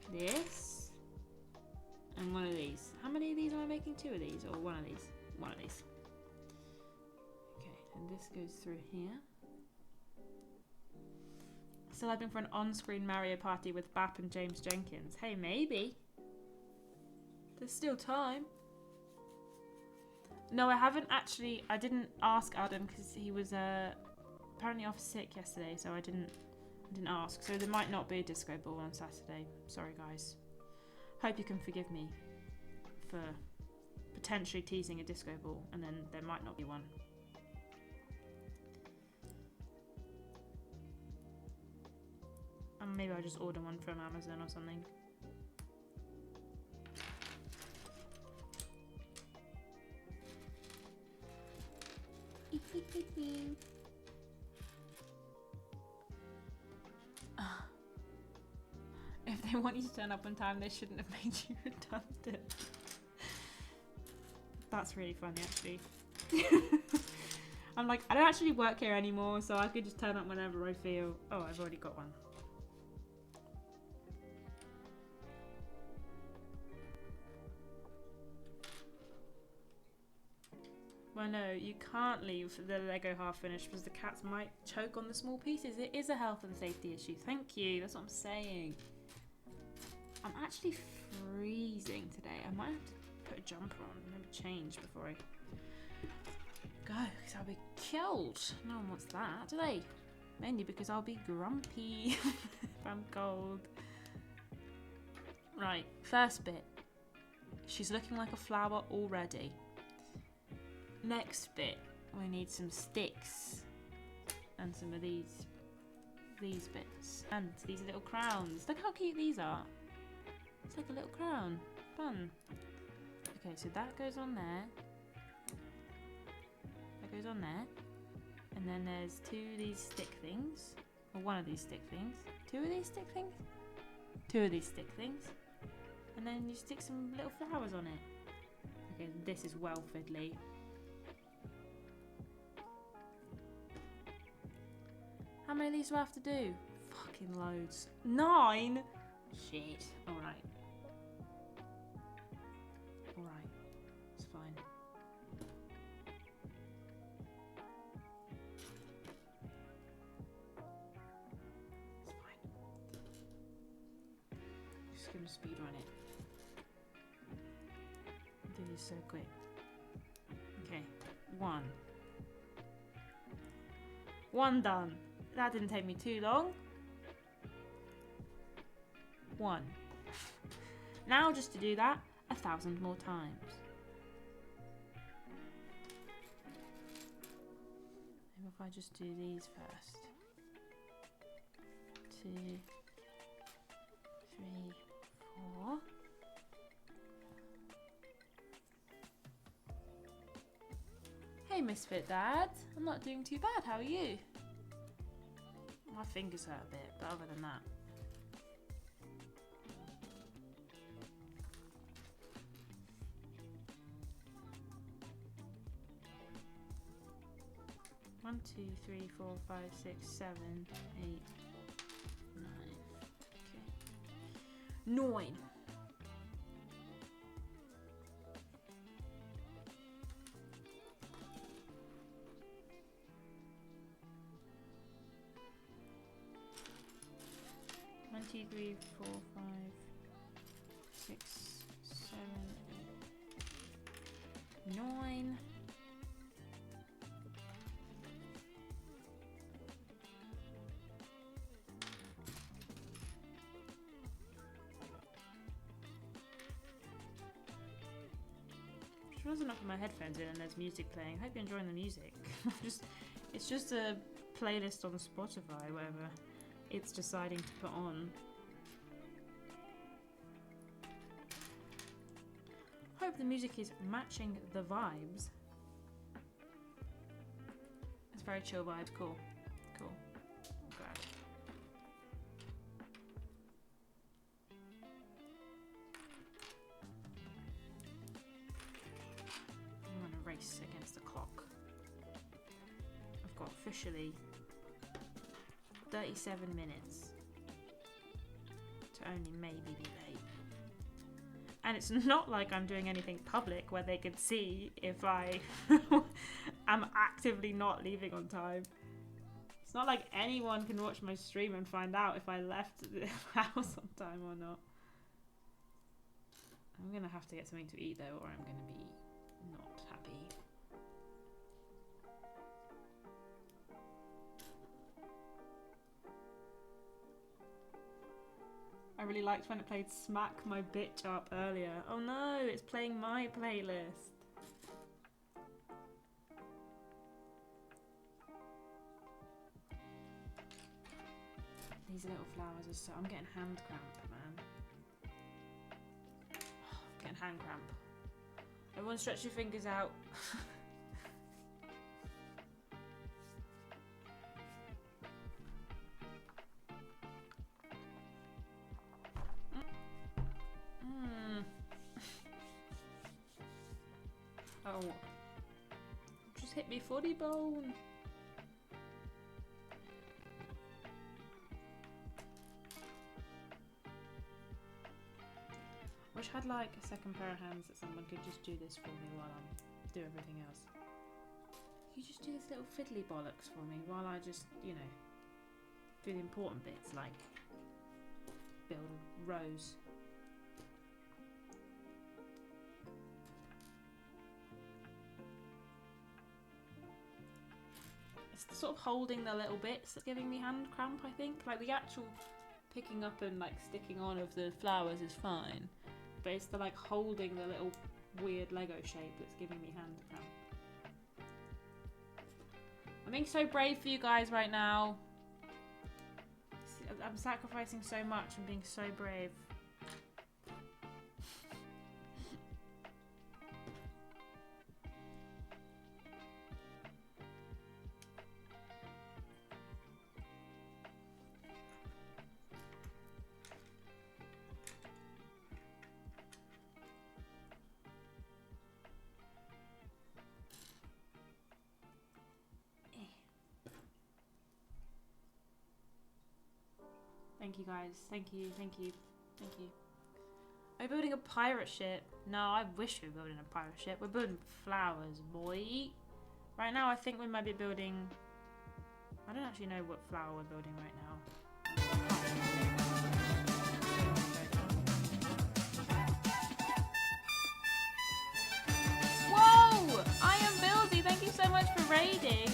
and one of these. How many of these am I making? 2 of these, or one of these? One of these. Okay, and this goes through here. Still hoping for an on-screen Mario Party with Bap and James Jenkins. Hey, maybe. There's still time. No, I haven't actually. I didn't ask Adam because he was apparently off sick yesterday, so I didn't ask. So there might not be a disco ball on Saturday. Sorry, guys. Hope you can forgive me for potentially teasing a disco ball, and then there might not be one. And maybe I'll just order one from Amazon or something. If they want you to turn up on time, they shouldn't have made you redundant. That's really funny, actually. I'm like, I don't actually work here anymore, so I could just turn up whenever I feel. Oh, I've already got one. Well, no, you can't leave the Lego half finished because the cats might choke on the small pieces. It is a health and safety issue. Thank you. That's what I'm saying. I'm actually freezing today. I might have to put a jumper on and maybe change before I go because I'll be killed. No one wants that, do they? Mainly because I'll be grumpy if I'm cold. Right, first bit. She's looking like a flower already. Next bit, we need some sticks and some of these bits and these little crowns. Look how cute these are. It's like a little crown. Fun. Okay, so that goes on there. That goes on there. And then there's two of these stick things. Or one of these stick things. Two of these stick things. Two of these stick things. And then you stick some little flowers on it. Okay, this is well fiddly. How many of these do I have to do? Fucking loads. 9? Shit. Alright. Alright. It's fine. It's fine. Just gonna speedrun it. Do this so quick. Okay. 1. 1 done. That didn't take me too long. 1. Now just to do that 1,000 more times. Maybe if I just do these first. 2, 3, 4. Hey Misfit Dad, I'm not doing too bad, how are you? My fingers hurt a bit, but other than that. One, 2, 3, 4, 5, 6, 7, 8, 9. Okay. 9. One, 2, 3, 4, 5, 6, 7, 8, 9. She wasn't up with my headphones in and there's music playing. I hope you're enjoying the music. It's just a playlist on Spotify, whatever it's deciding to put on. Hope the music is matching the vibes. It's very chill vibes. Cool. Cool. I'm glad. I'm gonna race against the clock. I've got officially 37 minutes to only maybe be late. And it's not like I'm doing anything public where they could see if I am actively not leaving on time. It's not like anyone can watch my stream and find out if I left the house on time or not. I'm gonna have to get something to eat though, or I'm gonna be not happy. I really liked when it played Smack My Bitch Up earlier. Oh no, it's playing my playlist. These little flowers are so... I'm getting hand cramp, man. I'm getting hand cramp. Everyone stretch your fingers out. Just hit me funny bone. Wish I had like a second pair of hands that someone could just do this for me while I do everything else. You just do this little fiddly bollocks for me while I just, you know, do the important bits like build rows. It's sort of holding the little bits that's giving me hand cramp, I think. Like the actual picking up and like sticking on of the flowers is fine, but it's the like holding the little weird Lego shape that's giving me hand cramp. I'm being so brave for you guys right now. I'm sacrificing so much and being so brave. Thank you guys. Thank you, thank you, thank you. Are we building a pirate ship? No, I wish we were building a pirate ship. We're building flowers, boy. Right now I think we might be building... I don't actually know what flower we're building right now. Whoa! I am Buildy, thank you so much for raiding.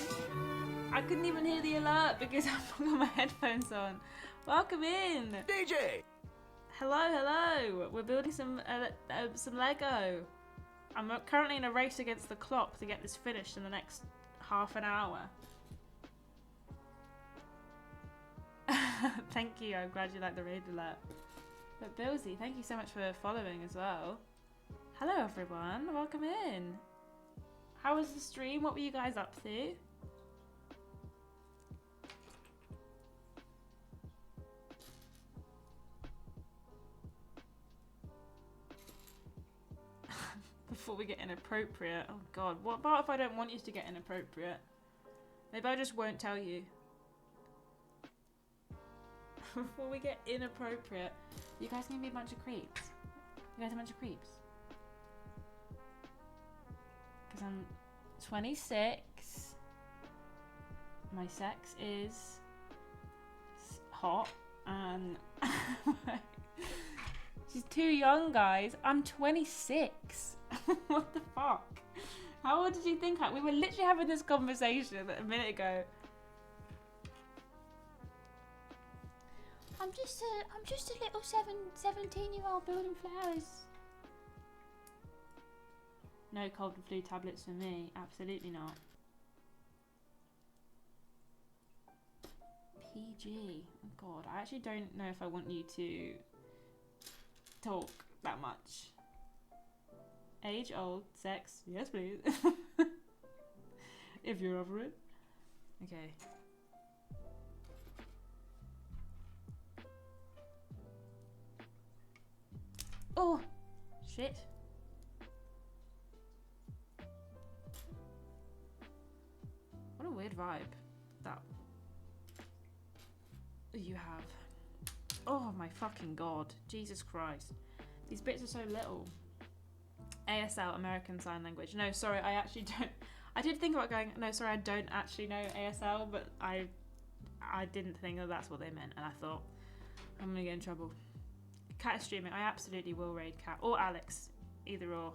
I couldn't even hear the alert because I've got my headphones on. Welcome in! DJ! Hello, hello! We're building some Lego. I'm currently in a race against the clock to get this finished in the next half an hour. Thank you, I'm glad you like the raid alert. But Billsy, thank you so much for following as well. Hello everyone, welcome in. How was the stream? What were you guys up to? Before we get inappropriate. Oh god, what about if I don't want you to get inappropriate? Maybe I just won't tell you. Before we get inappropriate. You guys can be a bunch of creeps. You guys are a bunch of creeps. Because I'm 26. My sex is hot and she's too young, guys. I'm 26. What the fuck? How old did you think we were literally having this conversation a minute ago. I'm just a little 17-year-old building flowers. No cold and flu tablets for me. Absolutely not. PG. Oh god, I actually don't know if I want you to talk that much. Age, old, sex, yes please. If you're over it. Okay. Oh! Shit. What a weird vibe that you have. Oh my fucking god. Jesus Christ. These bits are so little. ASL, American Sign Language. No, sorry, I actually don't. I did think about going, no, sorry, I don't actually know ASL, but I didn't think that that's what they meant, and I thought, I'm gonna get in trouble. Cat is streaming. I absolutely will raid Cat. Or Alex. Either or.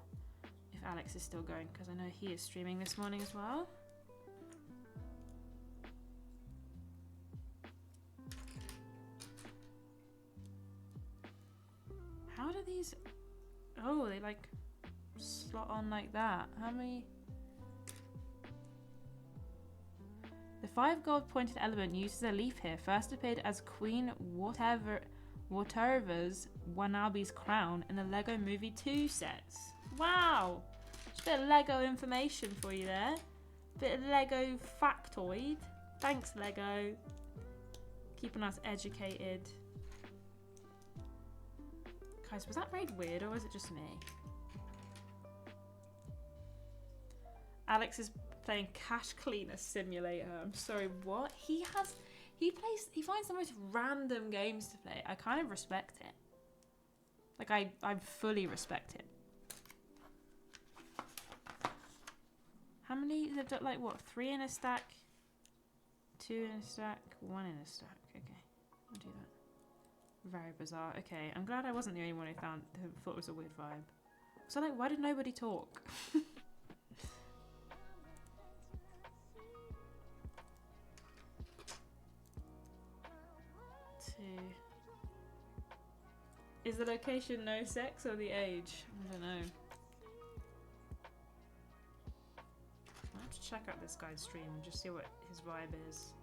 If Alex is still going, because I know he is streaming this morning as well. How do these... Oh, they like slot on like that. How many... The 5 gold pointed element uses a leaf here. First appeared as Queen Whatever's Wanabe's crown in the Lego Movie 2 sets. Wow! Just a bit of Lego information for you there. Bit of Lego factoid. Thanks, Lego. Keeping us educated. Guys, was that raid weird or was it just me? Alex is playing Cash Cleaner Simulator. I'm sorry, what? He finds the most random games to play. I kind of respect it. Like, I fully respect it. How many? They've got like what? 3 in a stack, 2 in a stack, 1 in a stack. Okay, I'll do that. Very bizarre. Okay, I'm glad I wasn't the only one who thought it was a weird vibe. So like, why did nobody talk? Is the location no sex or the age? I don't know. I have to check out this guy's stream and just see what his vibe is.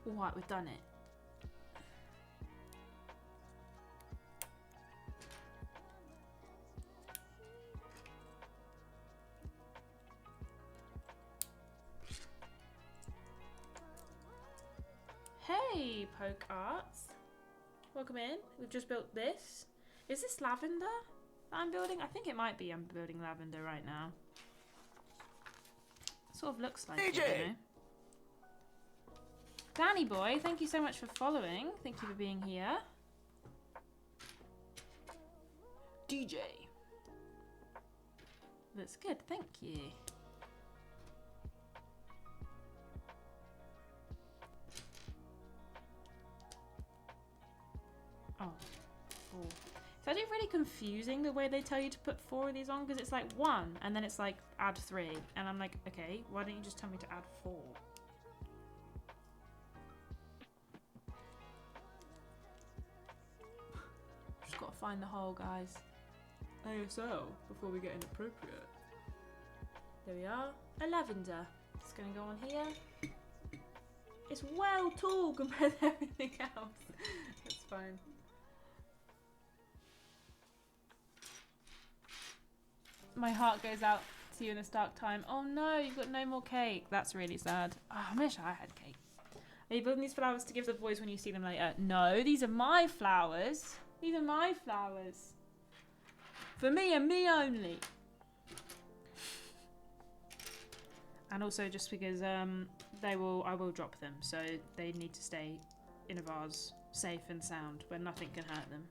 Alright, we've done it. Hey, Poke Arts. Welcome in. We've just built this. Is this lavender that I'm building? I think it might be. I'm building lavender right now. Sort of looks like it, you know. Danny boy, thank you so much for following. Thank you for being here. DJ. That's good, thank you. Oh. It's actually really confusing the way they tell you to put 4 of these on, because it's like 1 and then it's like add 3 and I'm like, okay, why don't you just tell me to add 4? Just gotta find the hole, guys. ASL before we get inappropriate. There we are. A lavender. It's gonna go on here. It's well tall compared to everything else. That's fine. My heart goes out to you in this dark time. Oh no, you've got no more cake. That's really sad. Oh, I wish I had cake. Are you building these flowers to give the boys when you see them later? No, these are my flowers. These are my flowers. For me and me only. And also just because I will drop them, so they need to stay in a vase, safe and sound, where nothing can hurt them.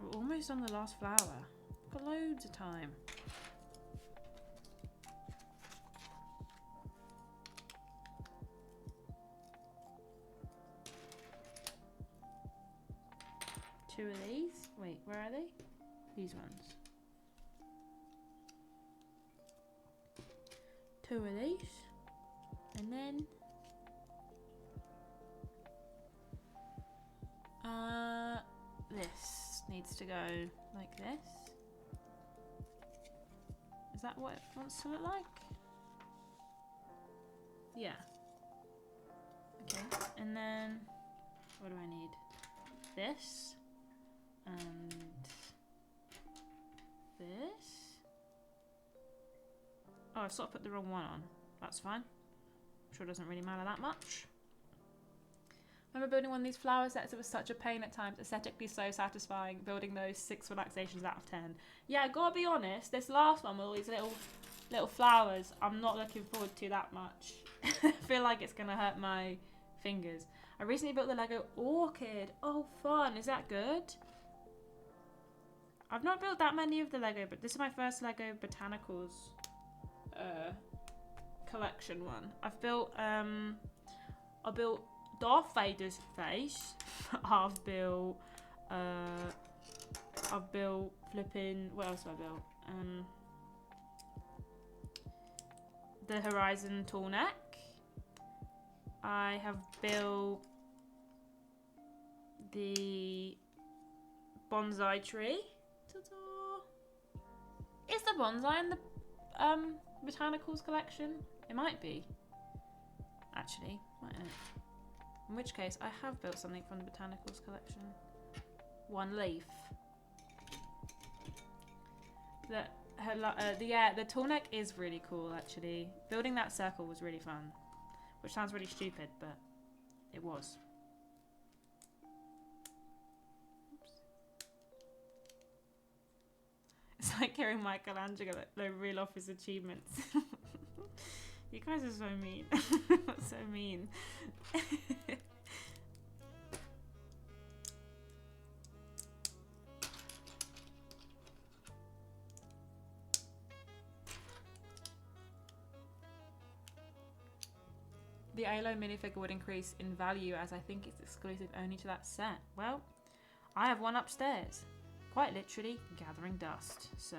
We're almost on the last flower. Got loads of time. Two of these. Wait, where are they? These ones. 2 of these. And then this needs to go like this. Is that what it wants to look like? Yeah. Okay. And then what do I need? This. And this. Oh, I've sort of put the wrong one on. That's fine. I'm sure it doesn't really matter that much. I remember building one of these flower sets. It was such a pain at times. Aesthetically so satisfying. Building those 6 relaxations out of 10. Yeah, gotta be honest. This last one with all these little flowers, I'm not looking forward to that much. I feel like it's gonna hurt my fingers. I recently built the Lego orchid. Oh, fun. Is that good? I've not built that many of the Lego, but this is my first Lego Botanicals collection one. I've built I built Darth Vader's face. I've built flipping, what else have I built? The Horizon tall neck. I have built the bonsai tree. Ta-da! Is the bonsai in the Botanicals collection? It might be. Actually, might it? In which case, I have built something from the Botanicals collection. 1 leaf. The tall neck is really cool, actually. Building that circle was really fun. Which sounds really stupid, but it was. Oops. It's like hearing Michelangelo reel off his achievements. You guys are so mean. So mean. The ALO minifigure would increase in value as I think it's exclusive only to that set. Well, I have one upstairs. Quite literally gathering dust, so...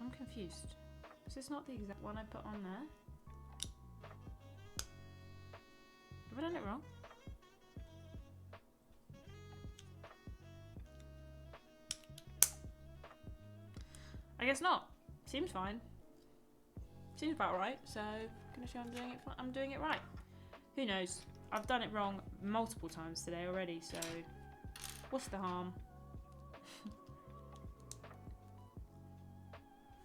I'm confused. Is this not the exact one I put on there? Have I done it wrong? I guess not. Seems fine. Seems about right, so I'm gonna show I'm doing it right. Who knows? I've done it wrong multiple times today already, so what's the harm?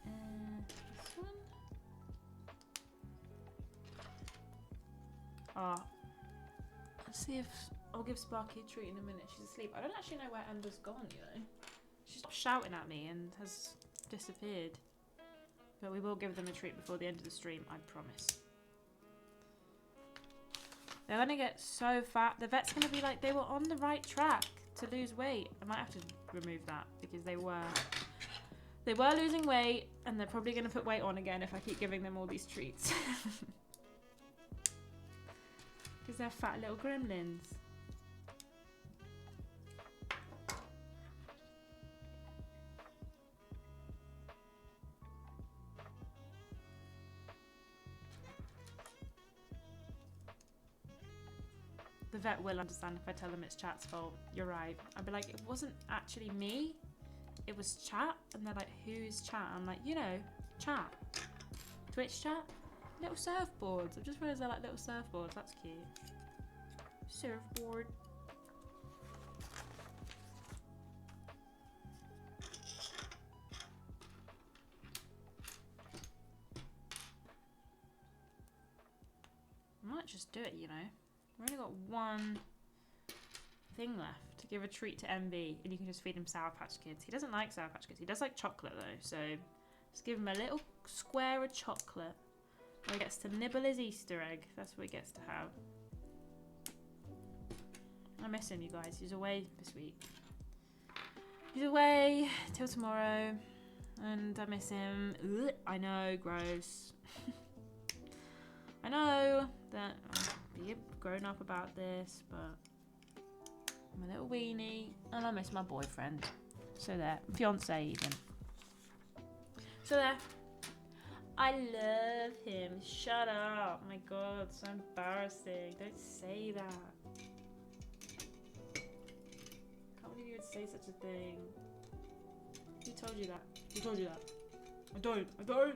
This one? Let's see if I'll give Sparky a treat in a minute. She's asleep. I don't actually know where Ember's gone, you know. She stopped shouting at me and has disappeared. But we will give them a treat before the end of the stream, I promise. They're gonna get so fat. The vet's gonna be like, they were on the right track to lose weight. I might have to remove that because they were losing weight and they're probably gonna put weight on again if I keep giving them all these treats. Because they're fat little gremlins. The vet will understand if I tell them it's chat's fault. You're right. I'd be like, it wasn't actually me. It was chat. And they're like, who's chat? I'm like, you know, chat. Twitch chat? Little surfboards. I've just realised they're like little surfboards. That's cute. Surfboard. I might just do it, you know. We've only got one thing left to give a treat to MV, and you can just feed him Sour Patch Kids. He doesn't like Sour Patch Kids. He does like chocolate though, so just give him a little square of chocolate where he gets to nibble his Easter egg. That's what he gets to have. I miss him, you guys. He's away this week. He's away till tomorrow, and I miss him. Ugh, I know, gross. I know that I'll be grown up about this, but I'm a little weenie and I miss my boyfriend. So there. Fiance even. So there. I love him. Shut up. My god, so embarrassing. Don't say that. Can't believe you would say such a thing. Who told you that? Who told you that? I don't.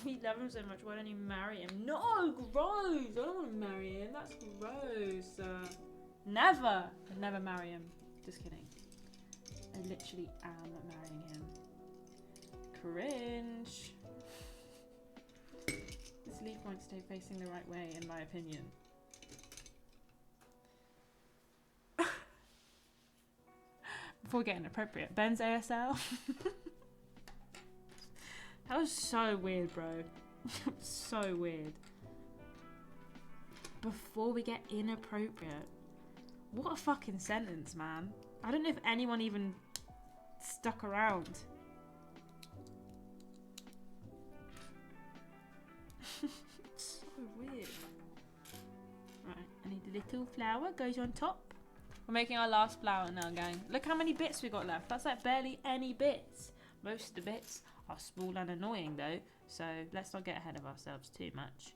You love him so much, why don't you marry him? No, gross! I don't want to marry him, that's gross. Never! I'd never marry him. Just kidding. I literally am marrying him. Cringe. This leaf won't stay facing the right way, in my opinion. Before we get inappropriate, Ben's ASL. That was so weird, bro. So weird. Before we get inappropriate. What a fucking sentence, man. I don't know if anyone even stuck around. So weird. Right, I need a little flower. Goes on top. We're making our last flower now, gang. Look how many bits we got left. That's like barely any bits. Most of the bits are small and annoying though, so let's not get ahead of ourselves too much.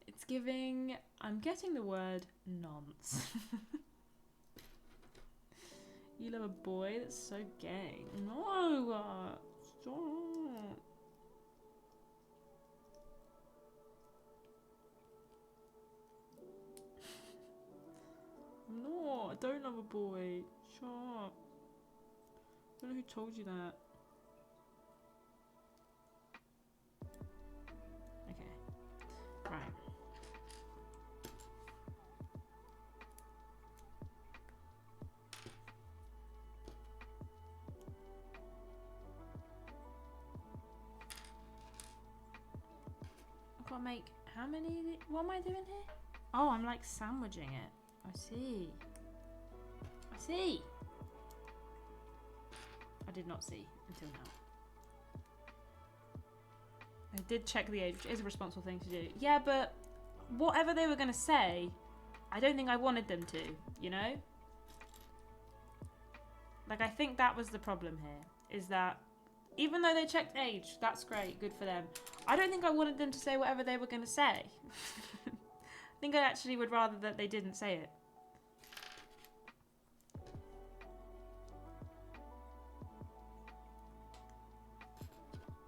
It's giving, I'm getting the word nonce. You love a boy? That's so gay. No! Stop! love a boy. Shut up. I don't know who told you that. Okay. Right. I've got to make how many? What am I doing here? Oh, I'm like sandwiching it. I see. I see. I did not see until now. I did check the age, which is a responsible thing to do. Yeah, but whatever they were going to say, I don't think I wanted them to, you know? Like, I think that was the problem here, is that even though they checked age, that's great, good for them. I don't think I wanted them to say whatever they were going to say. I think I actually would rather that they didn't say it.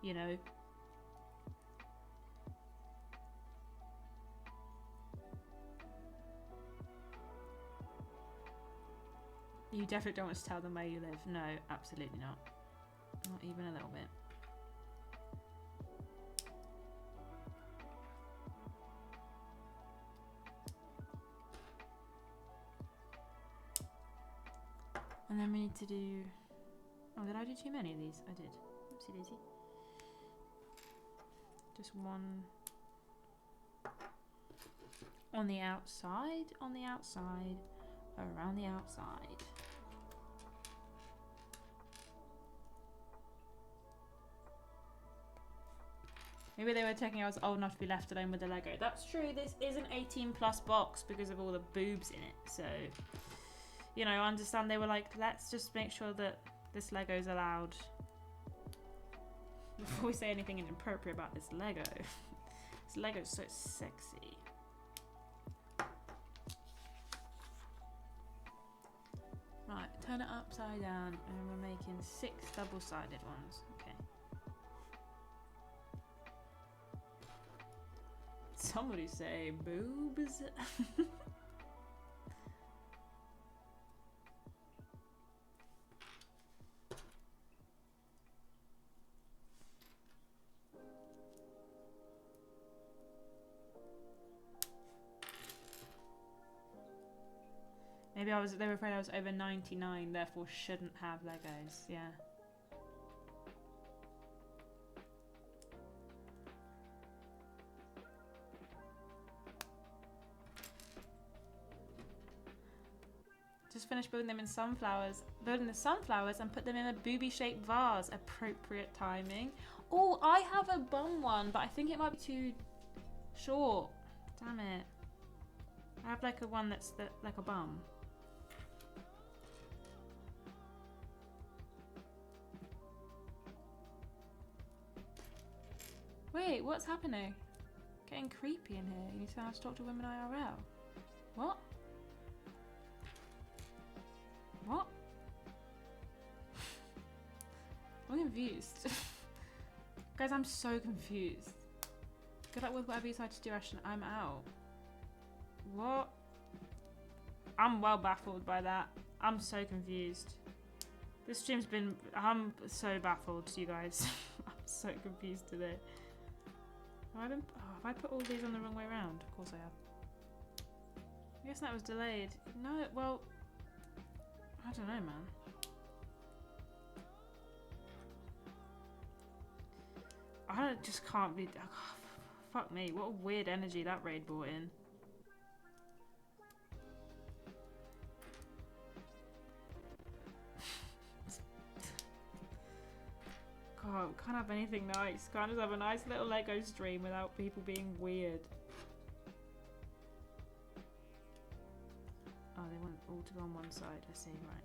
You know? You definitely don't want to tell them where you live. No, absolutely not. Not even a little bit. And then we need to do... Oh, did I do too many of these? I did. Oopsie daisy. Just one... On the outside, around the outside. Maybe they were checking I was old enough to be left alone with the Lego. That's true, this is an 18 plus box because of all the boobs in it. So, you know, I understand they were like, let's just make sure that this Lego's allowed. Before we say anything inappropriate about this Lego. This Lego's so sexy. Right, turn it upside down and we're making 6 double-sided ones. Okay. Somebody say boobs. Maybe they were afraid I was over 99, therefore shouldn't have Legos. Yeah. Just finished building them in sunflowers. Building the sunflowers and put them in a booby-shaped vase. Appropriate timing. Oh, I have a bum one, but I think it might be too short. Damn it. I have like a one that's like a bum. Wait, what's happening? Getting creepy in here. You need to know how to talk to women IRL. What? What? I'm confused. Guys, I'm so confused. Good luck with whatever you decide to do, Ashton. I'm out. What? I'm well baffled by that. I'm so confused. This stream's been... I'm so baffled, you guys. I'm so confused today. Have I put all these on the wrong way around? Of course I have. I guess that was delayed. No, well... I don't know, man. Just can't be... Oh, fuck me, what a weird energy that raid brought in. God, can't have anything nice. Can't just have a nice little Lego stream without people being weird. Oh, they want all to go on one side. I see, right.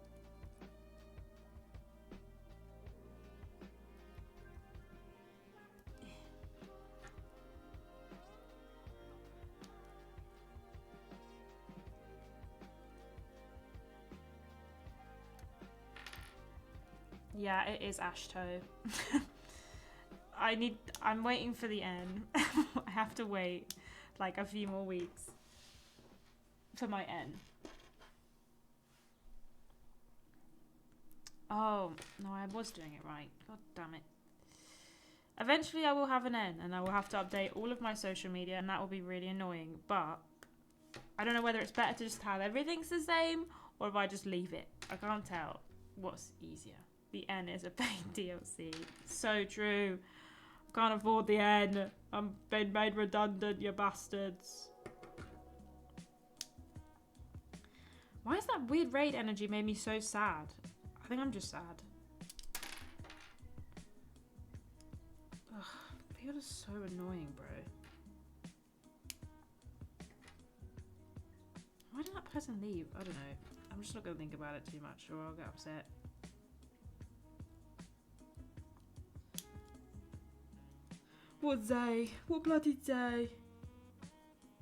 Yeah, it is Ashto. I'm waiting for the N. I have to wait like a few more weeks for my N. Oh, no, I was doing it right. God damn it. Eventually I will have an N and I will have to update all of my social media and that will be really annoying. But I don't know whether it's better to just have everything's the same or if I just leave it. I can't tell what's easier. The N is a paid DLC. So true. Can't afford the N. I'm been made redundant, you bastards. Why is that weird raid energy made me so sad? I think I'm just sad. Ugh, people are so annoying, bro. Why did that person leave? I don't know. I'm just not going to think about it too much or I'll get upset. What day? What bloody day?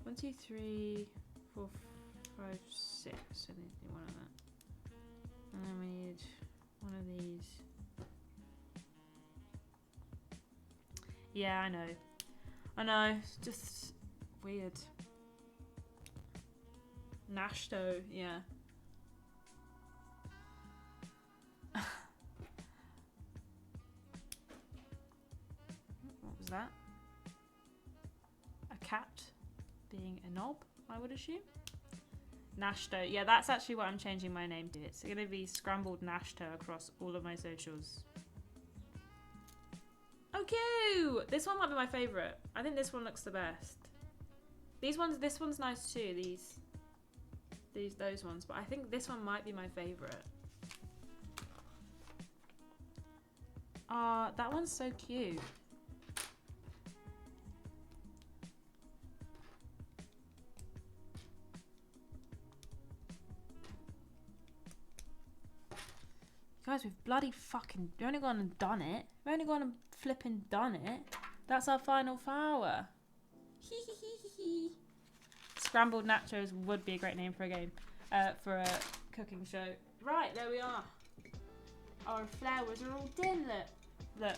1, 2, 3, 4, 5, 6. I need one of that. And then we need one of these. Yeah, I know. I know. It's just weird. Nashto, yeah. What was that? A cat being a knob, I would assume. Nashto. Yeah, that's actually what I'm changing my name to. It's going to be Scrambled Nashto across all of my socials. Oh, cute! This one might be my favourite. I think this one looks the best. This one's nice too. Those ones. But I think this one might be my favourite. That one's so cute. Guys, we've bloody fucking... We've only gone and done it. We've only gone and flipping done it. That's our final flower. Scrambled Nachos would be a great name for a game. For a cooking show. Right, there we are. Our flowers are all done. Look.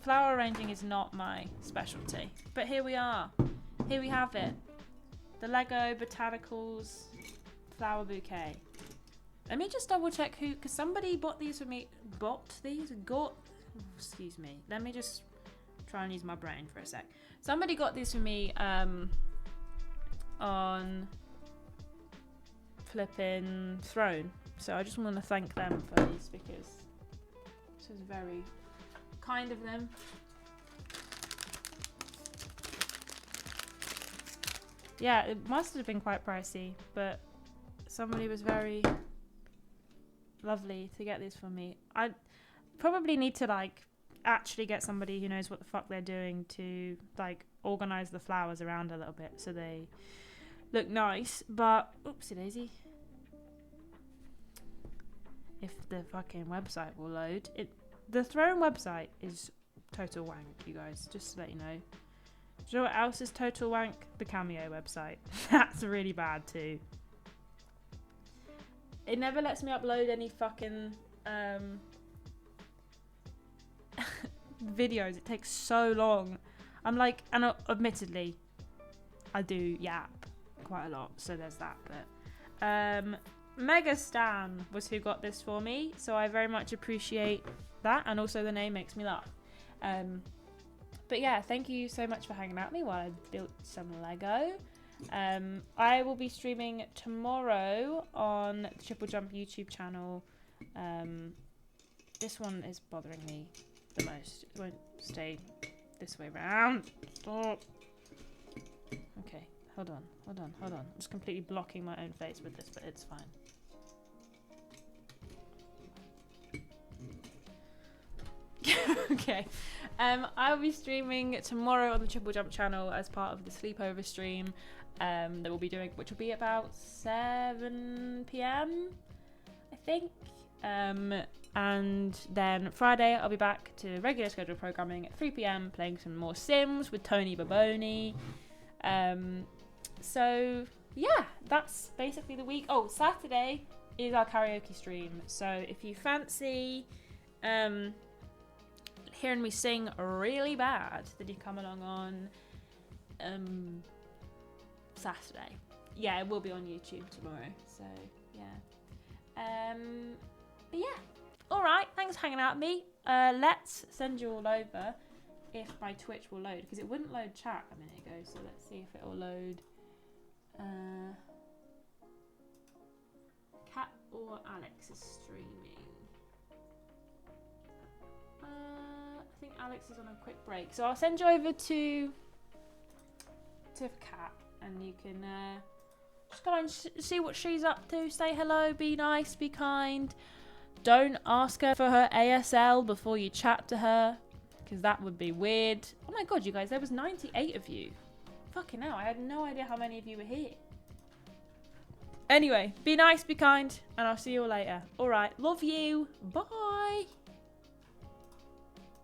Flower arranging is not my specialty. But here we are. Here we have it. The Lego Botanicals Flower Bouquet. Let me just double check who, because somebody bought these for me. Excuse me. Let me just try and use my brain for a sec. Somebody got these for me on flipping Throne. So I just want to thank them for these because this was very kind of them. Yeah, it must have been quite pricey, but somebody was very lovely to get these for me. I probably need to like actually get somebody who knows what the fuck they're doing to like organize the flowers around a little bit so they look nice. But oopsie daisy, if the fucking website will load it. The Throne website is total wank, you guys, just to let you know. Do you know what else is total wank? The Cameo website. That's really bad too. It never lets me upload any fucking videos. It takes so long. I'm like, and admittedly, I do yap quite a lot, so there's that. But Mega Stan was who got this for me, so I very much appreciate that, and also the name makes me laugh. But yeah, thank you so much for hanging out with me while I built some Lego. I will be streaming tomorrow on the Triple Jump YouTube channel. This one is bothering me the most. It won't stay this way round. Stop. Okay, hold on. I'm just completely blocking my own face with this, but it's fine. Okay. I'll be streaming tomorrow on the Triple Jump channel as part of the sleepover stream that we'll be doing, which will be about 7 p.m. I think. And then Friday I'll be back to regular scheduled programming at 3 p.m. playing some more Sims with Tony Baboni. So yeah, that's basically the week. Oh, Saturday is our karaoke stream. So if you fancy hearing me sing really bad, then you come along on Saturday. Yeah, it will be on YouTube tomorrow. So yeah. But yeah, All right, thanks for hanging out with me. Let's send you all over if my Twitch will load, because it wouldn't load chat a minute ago. So let's see if it will load. Kat or Alex is streaming. I think Alex is on a quick break, so I'll send you over to Kat, and you can just go and see what she's up to. Say hello, be nice, be kind. Don't ask her for her ASL before you chat to her, because that would be weird. Oh my god, you guys, there was 98 of you. Fucking hell, I had no idea how many of you were here. Anyway, be nice, be kind, and I'll see you all later. Alright, love you. Bye.